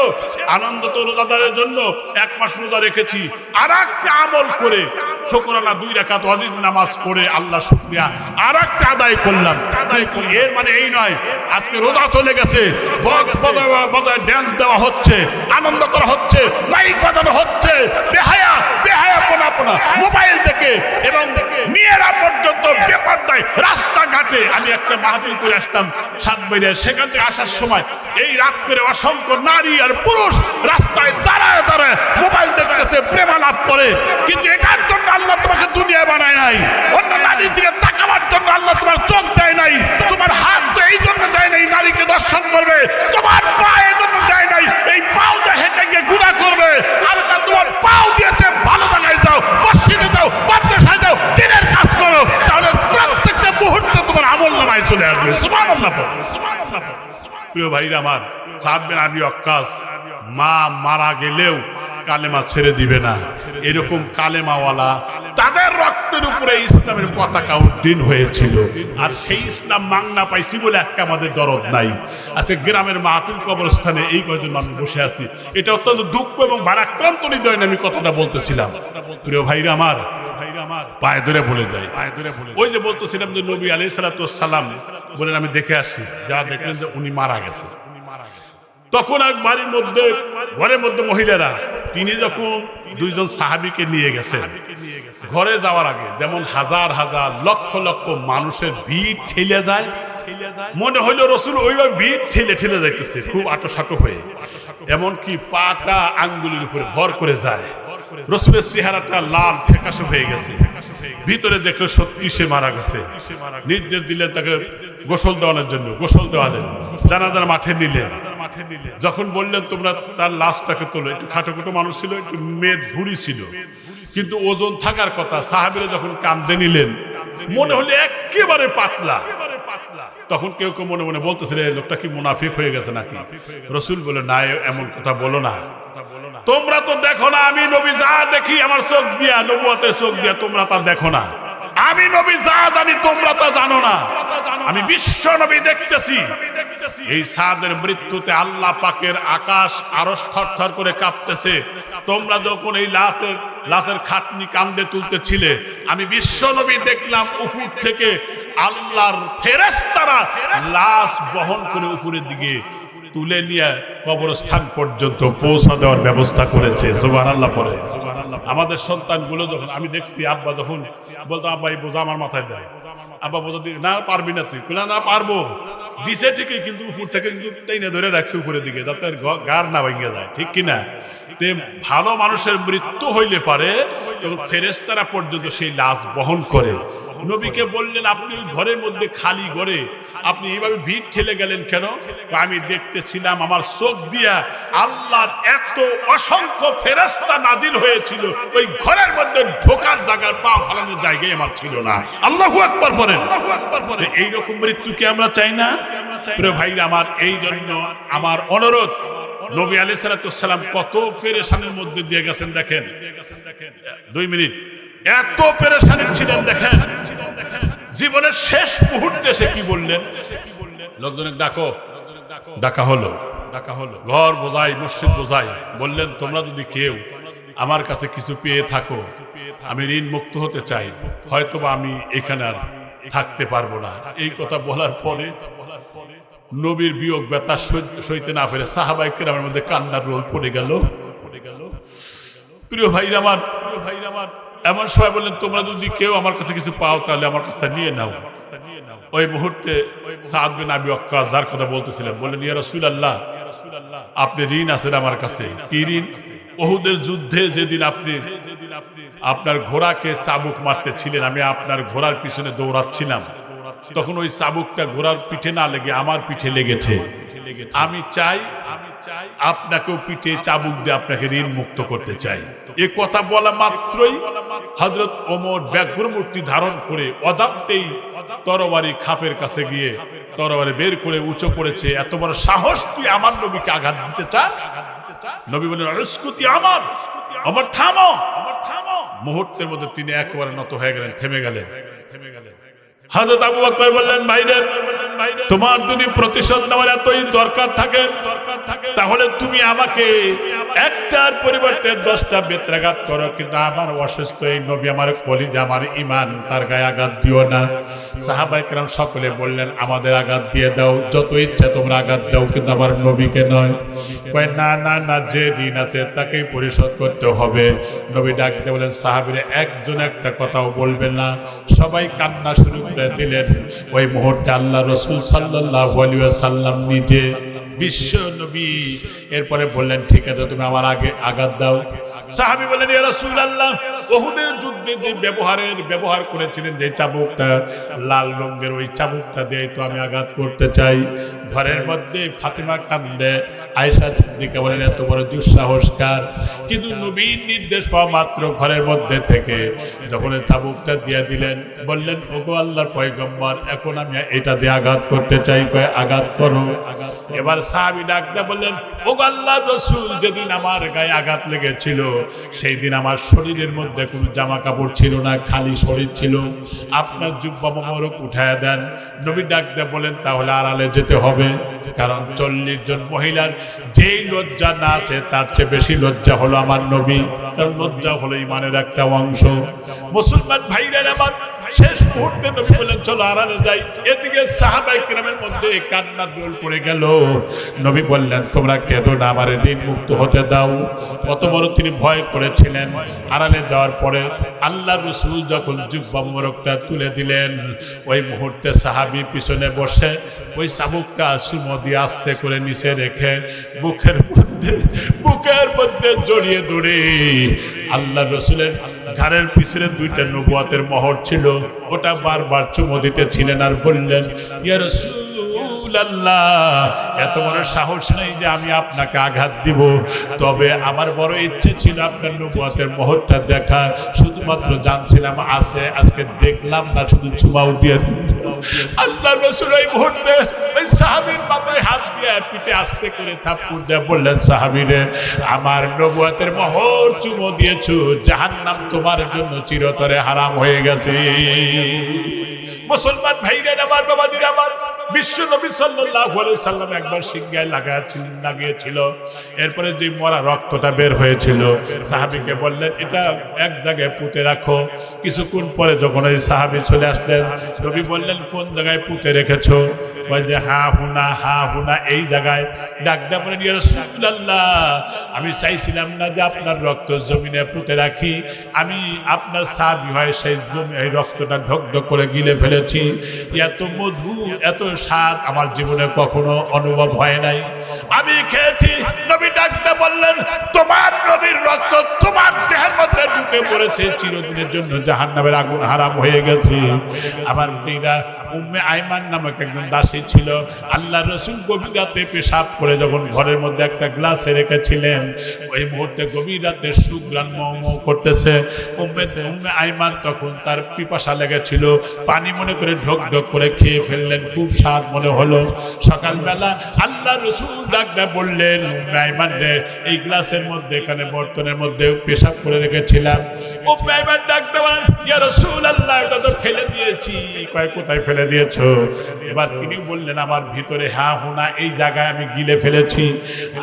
আনন্দ তো রোজাদারের জন্য 1 মাস রোজা রেখেছি, আর একটা আমল করে শুকরানা 2 রাকাত ওয়াজিব নামাজ পড়ে আল্লাহ শুকরিয়া আর একটা আদায় করলাম। আদায় করি এর মানে এই নয় আজকে রোজা চলে গেছে, বক্স বাজায় ড্যান্স দেওয়া হচ্ছে, আনন্দ করা হচ্ছে, মাইক বাজানো হচ্ছে, বেহায়া পোনা মোবাইল দেখে এবং মেয়েরা পর্যন্ত পেপার দেয় রাস্তাঘাটে। আমি একটা মাহফিল করে আসতাম সাতবাইরে, সেখান থেকে আসার সময় এই রাত করে অসংখ্য নারী আর পুরুষ রাস্তায় দাঁড়ায় মোবাইল দেখতেছে, প্রেমালাপ করে। কিন্তু এটার জন্য আল্লাহ তোমাকে দুনিয়া বানায় নাই, অন্য নারীর দিকে তাকাবার জন্য আল্লাহ তোমার চোখ দেয় নাই, তোমার হাত তো এই জন্য দেয় নাই নারীকে দর্শন করবে, তোমার পা এই জন্য দেয় নাই এই পাও দিয়ে হেঁটে গিয়ে গুনাহ করবে। আল্লাহ তোমার পাও দিয়েছে ভালো জায়গায় যাও, মসজিদে যাও, মাদ্রাসায় যাও, দিনের কাজ করো, তাহলে প্রত্যেকটা মুহূর্তে তোমার আমলনামায় চলে আসবে। সুবহানাল্লাহ। প্রিয় ভাইরা আমার, সাদ বিন আবি ওয়াক্কাস মা মারা গেলেও কালেমা ছেড়ে দিবে না। এরকম কালেমাওয়ালা তাদের রক্তের উপরে ইসলামের পতাকা উড্ডীন হয়েছিল, আর সেই ইসলাম মাংনা পাইছি বলে আজকে আমাদের দরদ নাই। আজকে গ্রামের মাহফিল কবরস্থানে এই কয়জন মানুষ বসে আছি, এটা অত্যন্ত দুঃখ এবং ভারাক্রান্ত হৃদয় আমি কথাটা বলতেছিলাম। প্রিয় ভাইরা আমার, পায়ে ধরে বলে যায়, ওই যে বলতেছিলাম যে নবী আলাইহিস সালাতু ওয়াস সালাম বলেন আমি দেখে আসি, যা দেখলেন যে উনি মারা গেছে। তখন এক বাড়ির মধ্যে ঘরের মধ্যে মহিলারা, তিনি যখন 2 জন সাহাবীকে নিয়ে গেছেন, ঘরে যাওয়ার আগে যেমন হাজার হাজার লক্ষ লক্ষ মানুষের ভিড় ঠেলে যায়, মনে হইল রসুল ওইভাবে ভিড় ঠেলে যাইতেছে খুব আটোসাটো হয়ে, এমনকি পাটা আঙ্গুলের উপরে ভর করে যায়। রসুলের চেহারাটা লাল ফ্যাকাশে হয়ে গেছে, ভিতরে দেখলে সত্যি সে মারা গেছে। নির্দেশ দিলেন তাকে গোসল দেওয়ানোর জন্য, গোসল দেওয়ালেন, জানাজার মাঠে নিলেন। যখন বললেন তোমরা তার লাশটাকে তোলো, একটু খাটোখাটো মানুষ ছিল, একটু মেদ ভুড়ি ছিল, কিন্তু ওজন থাকার কথা। সাহাবীরা যখন কাঁদতে নিলেন, মনে হলো একেবারে পাতলা। তখন কেউ কেউ মনে মনে বলতেছিল এই লোকটা কি মুনাফিক হয়ে গেছে নাকি? রসুল বলে না, এমন কথা বলো না, তোমরা তো দেখো না আমি নবী যা দেখি আমার চোখ দিয়া, নবুয়তের চোখ দিয়া, তোমরা তা দেখো না। আমি নবী যা জানি তোমরা তা জানো না, আমি বিশ্ব নবী দেখতেছি। এই সাদের মৃত্যুতে আল্লাহ পাকের আকাশ আরশ থরথর করে কাঁপতেছে। তোমরা যখন এই লাশের খাটনি কান্দে তুলতেছিলে, আমি বিশ্ব নবী দেখলাম উপর থেকে আল্লাহর ফেরেশতারা লাশ বহন করে উপরের দিকে তুলে নিয়ে কবরস্থান পর্যন্ত পৌঁছা দেওয়ার ব্যবস্থা করেছে। সুবহানাল্লাহ পড়ে। আমাদের সন্তানগুলো যখন আমি দেখছি, আব্বা যখন বলতো আব্বা এই বোঝা আমার মাথায় দেয়, আব্বা বোঝা দিয়ে না পারবি না তুই, না পারবো, দিছে ঠিকই, কিন্তু উপর থেকে কিন্তু টেনে ধরে রাখছে উপরের দিকে যাতে গার না ভেঙে যায়, ঠিক কিনা? ভালো মানুষের মৃত্যু হইলে পারে এবং ফেরেশতারা পর্যন্ত সেই লাশ বহন করে। নবীকে বললেন আপনি ঘরের মধ্যে খালি ঘরে আপনি এইভাবে ভিড় ঠেলে গেলেন কেন? আমি দেখতেছিলাম আমার চোখ দিয়া আল্লাহর এত অসংখ্য ফেরেশতা নাজিল হয়েছিল, ওই ঘরের মধ্যে ঢোকার জায়গার পা ফালানোর জায়গায় আমার ছিল না। আল্লাহু আকবার বলেন। এইরকম মৃত্যু কি আমরা চাই না? প্রিয় ভাইরা আমার, এই জন্য আমার অনুরোধ, নবী আলাইহিস সালাতু ওয়াস সালাম কত পেরেশানির মধ্যে দিয়ে গেছেন দেখেন। 2 মিনিট, এত পেরেশানি ছিলেন দেখেন। জীবনের শেষ মুহূর্তে সে কি বললেন? লোকজনের ডাকা হলো, ঘর বোঝাই, মসজিদ বোঝাই, বললেন তোমরা যদি কেউ আমার কাছে কিছু পেয়ে থাকো, আমি ঋণ মুক্ত হতে চাই, হয়তোবা আমি এখানে আর থাকতে পারবো না। এই কথা বলার পরে নবীর বিয়োগ ব্যথা সইতে না পেরে সাহাবায়ে কেরামের মধ্যে কান্নার রোল পড়ে গেল। প্রিয় ভাইরা আমার, এমন সময় বললেন তোমরা যদি কেউ আমার কাছে কিছু পাও তাহলে আমার কাছে নিয়ে নাও। ওই মুহূর্তে সাদ বিন আবি ওয়াক্কাস যার কথা বলতেছিলেন বললেন ইয়া রাসূলুল্লাহ, আপনি ঋণ আছেন আমার কাছে। কি ঋণ? উহুদের যুদ্ধে যেদিন আপনি আপনার ঘোড়াকে চাবুক মারতেছিলেন, আমি আপনার ঘোড়ার পিছনে দৌড়াচ্ছিলাম, তখন ওই চাবুকটা ঘোড়ার পিঠে না লেগে আমার পিঠে লেগেছে। আমি চাই আপনাকেও পিঠে চাবুক দিয়ে আপনাকে ঋণ মুক্ত করতে চাই। এ কথা বলা মাত্রই হযরত ওমর ব্যাঘ্র মূর্তি ধারণ করে অজান্তেই তরবারি খাপের কাছে গিয়ে তরবারি বের করে উঁচু করেছে। এত বড় সাহস, তুই আমার নবীকে আঘাত দিতে চাস? নবী বলেন, উসকুতি আমার থামো। মুহূর্তের মধ্যে তিনি একেবারে নত হয়ে গেলেন, থেমে গেলেন। হযরত আবু বকর বললেন, ভাইরে, তোমার যদি প্রতিশোধ নেওয়ার এতই দরকার থাকে তাহলে তুমি আমাকে একটার পরিবর্তে 10টা বেত্রাঘাত করো, কিন্তু আমার অসুস্থ এই নবী, আমার কলিজা, আমার ঈমান, তার গায়ে আঘাত দিও না। সাহাবায়ে কেরাম সকলে বললেন, আমাদের আঘাত দিয়ে দাও, যত ইচ্ছা তোমরা আঘাত দাও, কিন্তু আমার নবীকে নয়। কয়, না না না, যে ঋণ আছে তাকেই পরিশোধ করতে হবে। নবী ডাক দিয়ে বলেন, সাহাবীরা একজন একটা কথাও বলবেন না। সবাই কান্না শুরু করে দিলেন। ওই মুহূর্তে আল্লাহ রাসূল সাল্লাল্লাহু আলাইহি ওয়াসাল্লাম নিজে বিশ্ব নবী এরপরে বললেন, ঠিক আছে, তুমি আমার আগে আঘাত দাও। সাহাবী বললেন, ইয়া রাসূলুল্লাহ, উহুদের যুদ্ধে যে ব্যবহার করেছিলেন যে চাবুকটা, লাল রঙের ওই চাবুকটা দিয়ে তো আমি আঘাত করতে চাই। ঘরের মধ্যে ফাতেমা কান্দে, আয়েশা সিদ্দিকা বলেন, এত বড় দুঃসাহসকার। কিন্তু নবীর নির্দেশ পাওয়া মাত্র ঘরের মধ্যে থেকে যখন চাবুকটা দিয়ে দিলেন, বললেন, ওগো আল্লাহর পয়গম্বর, এখন আমি এটা দিয়ে আঘাত করতে চাই। কয়, আঘাত করো। এবার সাহাবী ডাক দিয়ে বললেন, ওগো আল্লাহর রাসূল, যেদিন আমার গায়ে আঘাত লেগেছিল সেই দিন আমার শরীরের মধ্যে কোনো জামা কাপড় ছিল না, খালি শরীর ছিল। আপনার জুব্বা মোবারক উঠায়া দেন। নবী ডাক দিয়ে বলেন, তাহলে আড়ালে যেতে হবে, কারণ 40 জন মহিলার যেই লজ্জা না আছে তার চেয়ে বেশি লজ্জা হলো আমার নবী, কারণ লজ্জা হলো ঈমানের একটা অংশ। মুসলমান ভাইরা আমার, শেষ মুহূর্তে নবী বলেন, চলো আড়ালে যাই। এদিকে সাহাবায়ে কেরামের মধ্যে কান্নার রোল পড়ে গেল। নবী বললেন, তোমরা কেঁদো না, আমার ঋণ মুক্ত হতে দাও। কত বড় তিনি ভয় করেছিলেন। আড়ালে যাওয়ার পরে আল্লাহ রাসূল যখন জুব্বা মোবারকটা তুলে দিলেন, ওই মুহূর্তে সাহাবী পিছনে বসে ওই চাবুকটা চুমো দিয়ে আস্তে করে নিচে রেখে বুকের মধ্যে জড়িয়ে ধরে আল্লাহ রাসূলের ঘাড়ের পিছনে 2টা নবুয়তের মোহর ছিল, ওটা বারবার চুমো দিতেছিলেন আর বললেন, ইয়া রাসূলুল্লাহ, এত বড় সাহস নেই যে আমি আপনাকে আঘাত দিব, তবে আমার বড় ইচ্ছে ছিল আপনার নবুয়তের মোহরটা দেখা। শুধুমাত্র জানছিলাম আছে, আজকে দেখলাম না, শুধু চুমাও দিয়ে আল্লাহ রাসূল এই মুহূর্তে ওই সাহাবীর মাথায় হাত দিয়ে পিঠে আস্তে করে থাপ্পড় দিয়ে বললেন, সাহাবীরে, আমার নবুয়তের মোহর চুমো দিয়েছো, জাহান্নাম তোমার জন্য চিরতরে হারাম হয়ে গেছে। মুসলমান ভাইরা আমার, বাবাজিরা আমার, বিশ্ব নবী সাল্লাল্লাহু আলাইহি সাল্লাম একবার সিংহায় লাগিয়েছিল। এরপরে যে মরা রক্তটা বের হয়েছিল, সাহাবীকে বললেন, এটা এক জায়গায় পুঁতে রাখো। কিছুক্ষণ পরে যখন ওই সাহাবী চলে আসলেন, নবী বললেন, কোন জায়গায় পুঁতে রেখেছো? কয় যে হা হুনা এই জায়গায়। ডাক দিয়ে বলেন, ইয়া রাসূলুল্লাহ, আমি চাইছিলাম না যে আপনার রক্ত জমিনে পুঁতে রাখি, আমি আপনার সাহাবী হয়ে সেই এই রক্তটা ঢকঢক করে গিলে ফেলেছি। এত মধু, এত স্বাদ আমার জীবনে কখনো অনুভব হয় নাই, আমি খেয়েছি। নবী ডাক দিয়ে বললেন, তোমার নবীর রক্ত তোমার দেহের মধ্যে ঢুকে পড়েছে, চিরদিনের জন্য জাহান্নামের আগুন হারাম হয়ে গেছে। আমার মেয়েরা, উম্মে আইমান নামক একজন দাসী ছিল। আল্লাহ রাসূল গভীর রাতে পেশাব করে যখন ঘরের মধ্যে একটা গ্লাসে রেখেছিলেন, ওই মুহূর্তে গভীর রাতে সুঘ্রাণ মৌ করতেছে। উম্মে আইমান তখন তার পিপাসা লেগেছিল, পানি মনে করে ঢোক ঢোক করে খেয়ে ফেললেন, খুব স্বাদ মনে হলো। সকালবেলা আল্লাহ রাসূল ডাক দিয়ে বললেন, উম্মে আইমান রে, এই গ্লাসের মধ্যে, এখানে বর্তনের মধ্যে পেশাব করে রেখেছিলাম। উম্মে আইমান ডাক দিয়ে বলেন, ইয়া রাসূলুল্লাহ, এটা তো ফেলে দিয়েছি। কয়, কোথায় ফেলে দিয়েছো? এবার তিনি বললেন, আমার ভিতরে হা হুনা এই জায়গায় আমি গিলে ফেলেছি।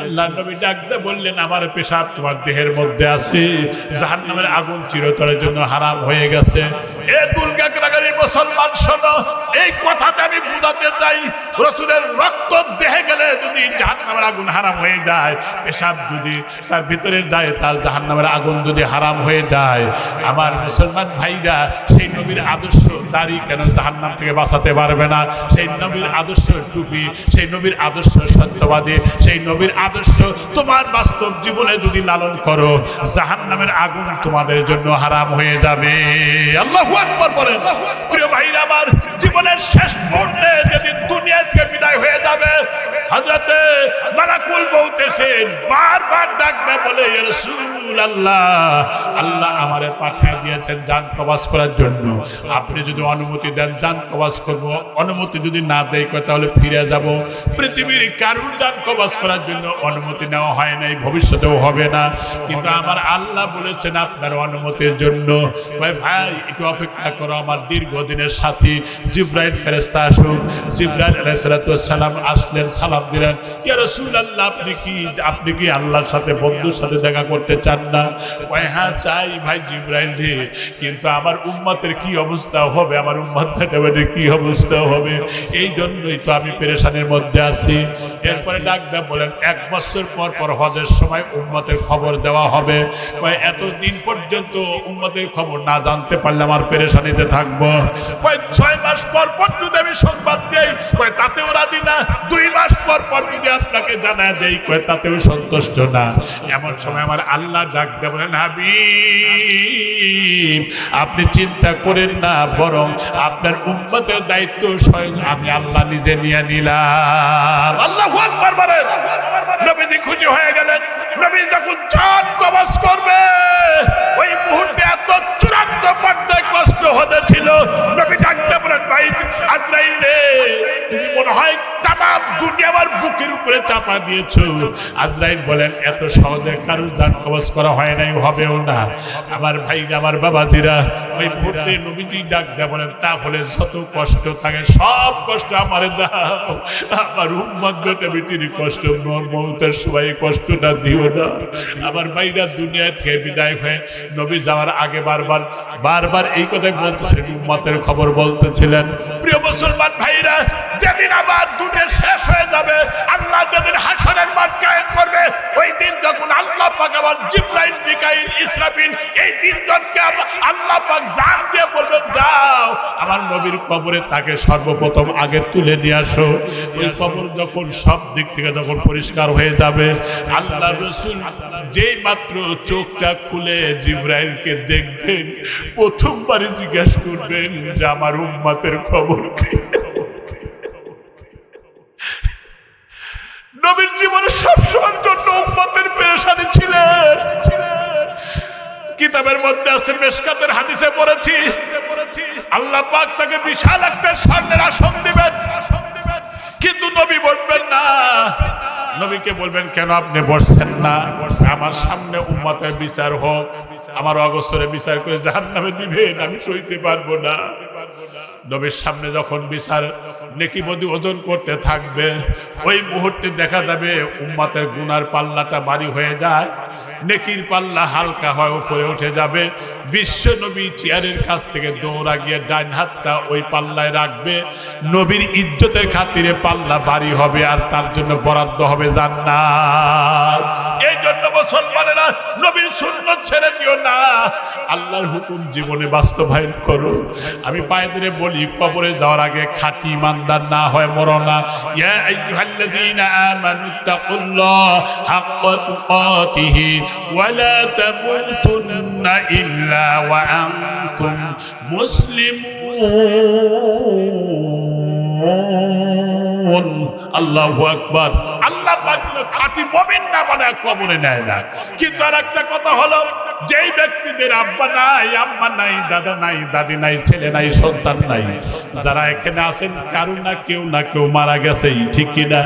আল্লাহ নবী ডাক দিয়ে বললেন, আমার পেশাব তোমার দেহের মধ্যে আছে, জাহান্নামের আগুন চিরতরের জন্য হারাম হয়ে গেছে। এ মুসলমান শোনো, এই কথাটা আমি বুঝাতে চাই। রাসূলের রক্ত দেহে গেলে যদি জাহান্নামের আগুন হারাম হয়ে যায়, পেশাব যদি তার ভিতরে যায়, তার জাহান্নামের আগুন যদি হারাম হয়ে যায়, আমার মুসলমান ভাইরা সেই নবীর আদর্শ দাড়ি কেন জাহান্নাম থেকে বাঁচাতে পারবে না? সেই নবীর আদর্শ টুপি, সেই নবীর আদর্শ সত্যবাদী, সেই নবীর আদর্শ তোমার বাস্তব জীবনে যদি লালন করো, জাহান্নামের আগুন তোমাদের জন্য হারাম হয়ে যাবে। আল্লাহু আকবার বলেন। প্রিয় ভাইরা আমার, জীবনের শেষ মুহূর্তে যেদিন দুনিয়া থেকে বিদায় হয়ে যাবে, হযরতে মালাকুল মউত এসে বারবার ডাকবে, বলে ইয়া রাসূলুল্লাহ, আল্লাহ আমারে পাঠিয়ে দিয়েছেন জান কবজ করার জন্য, আপনি যদি অনুমতি দেন জান কবজ করব, অনুমতি যদি না দেয় তাহলে ফিরে যাব। পৃথিবীর কারুর জান কবজ করার জন্য অনুমতি নেওয়া হয় নাই, ভবিষ্যতেও হবে না, কিন্তু আমার আল্লাহ বলেছেন আপনার অনুমতির জন্য। ভাই একটু অপেক্ষা করো, আমার দীর্ঘদিনের সাথী জিবরাইল ফেরেশতা আসুক। জিবরাইল আলাইহিস সালাম আসলেন, সালাম দিলেন, ইয়া রাসূলুল্লাহ, আপনি কি আল্লাহর সাথে বন্ধুর সাথে দেখা করতে চান না? হ্যাঁ চাই ভাই জিবরাইল রে, কিন্তু আমার উম্মতের কি অবস্থা হবে, আমার উম্মতের কি অবস্থা হবে, এই জন্যই তো আমি পেরেশানির মধ্যে আছি। এরপরে ডাক দেয়া বলেন, 1 বছর পর পর হজের সময় উম্মতের খবর দেওয়া হবে। এতদিন পর্যন্ত উম্মতের খবর না জানতে পারলে আমার পেরেশানিতে থাকবো। 6 মাস পর পর যদি আমি সংবাদ দেই, তাতেও রাজি না। 2 মাস পর পর যদি আপনাকে জানায় দেই, তাতেও সন্তুষ্ট না। এমন সময় আমার আল্লাহ ডাক দেয়া বলেন, হাবিব আপনি চিন্তা করেন না, বরং আপনার উম্মতের দায়িত্ব স্বয়ং আমি আল্লাহ নিজে নিয়ে নিলাম। আল্লাহু আকবার বলেন। নবীজি খুশি হয়ে গেলেন। নবী যখন জান কবজ করবে, ওই মুহূর্তে এত চূড়ান্ত পর্যায়ে কষ্ট হতেছিল, নবী ডাকতে বলেন, ভাই আজরাইল রে, তুমি মনে হয় তামাম দুনিয়া আমার বুকের উপরে চাপা দিয়েছো। আজরাইল বলেন, এত সহজে কারোর জান কবজ করা হয় নাই, হবেও না। আমার ভাই, আমার বাবাজিরা, ওই মুহূর্তে নবীজি ডাক দেয়া বলেন, তাহলে যত কষ্ট থাকে সব কষ্ট আমারে দাও, আমার উম্মত বেটা বেটির কষ্ট, মওতের সময় কষ্টটা দিও না। আমার ভাইরা দুনিয়া থেকে বিদায় হয়ে নবী যাওয়ার আগে বারবার এই কথাই বলতেছিলেন, উম্মতের খবর বলতেছিলেন। প্রিয় মুসলমান ভাইরা, যেদিন আবার দুনিয়া শেষ হয়ে যাবে, আল্লাহ যেদিন হাসরের মাঠ কায়েম করবে, ওই দিন যখন আল্লাহ পাক আবার জিবরাইল, মিকাইল, ইসরাফিল এই তিনজনকে আল্লাহ পাক জান দিয়ে বলবেন, যাও আমার নবীর কবরে তাকে সর্বপ্রথম আগে তুলে নিয়ে আসো। ওই কবর যখন সব দিক থেকে যখন পরিষ্কার হয়ে যাবে, আল্লাহ রাসূল যেই মাত্র চোখটা খুলে জিবরাইলকে দেখবেন, প্রথমবারই জিজ্ঞাসা করবেন যে আমার উম্মতের খবর কি? নবীর জীবনে সবসময়ের জন্য উম্মতের পেরেশানি ছিলেন। কিতাবের মধ্যে আছে, মিশকাতের হাদিসে পড়েছি, আল্লাহ পাক তাকে বিশাল একটা স্বর্ণের আসন দিবেন, কিন্তু নবী বসবেন না। নবীকে বলবেন, কেন আপনি বসছেন না? আমার সামনে উম্মতের বিচার হোক, আমার অগোচরে বিচার করে জাহান্নামে দিবেন, আমি সইতে পারবো না। নবীর সামনে যখন বিচার নেকি বদি ওজন করতে থাকবে, ওই মুহূর্তে দেখা যাবে উম্মতের গুনার পাল্লাটা ভারী হয়ে যায়, নেকির পাল্লা হালকা হয়ে উপরে উঠে যাবে। বিশ্ব নবী চেয়ারের কাছ থেকে দৌড়া গিয়ে ডান হাতটা ওই পাল্লায় রাখবে, নবীর ইজ্জতের খাতিরে পাল্লা ভারী হবে, আর তার জন্য বরাদ্দ হবে জান্নাত। এই জন্য মুসলমানেরা নবীর সুন্নাত ছেড়ে দিও না, আল্লাহর হুকুম জীবনে বাস্তবায়ন করো। আমি পায়ে ধরে বলি, কবরে যাওয়ার আগে খাঁটি ইমানদার না হয় মরো না। ইয়া আইয়ুহাল্লাযীনা আমানুত্তাকুল্লাহ হাক্কা তুকাতিহি ওয়া লা তামুতুন্না ইল্লা ওয়া আনতুম মুসলিমুন। আল্লাহু আকবার। আল্লাহ পাক খাঁটি মুমিন না বানায় কবরে নেয় না। কিন্তু আর একটা কথা হলো, যেই ব্যক্তিদের আব্বা নাই, আম্মা নাই, দাদা নাই, দাদি নাই, ছেলে নাই, সন্তান নাই, যারা এখানে আছেন কারো না কেউ মারা গেছে, ঠিক কিনা?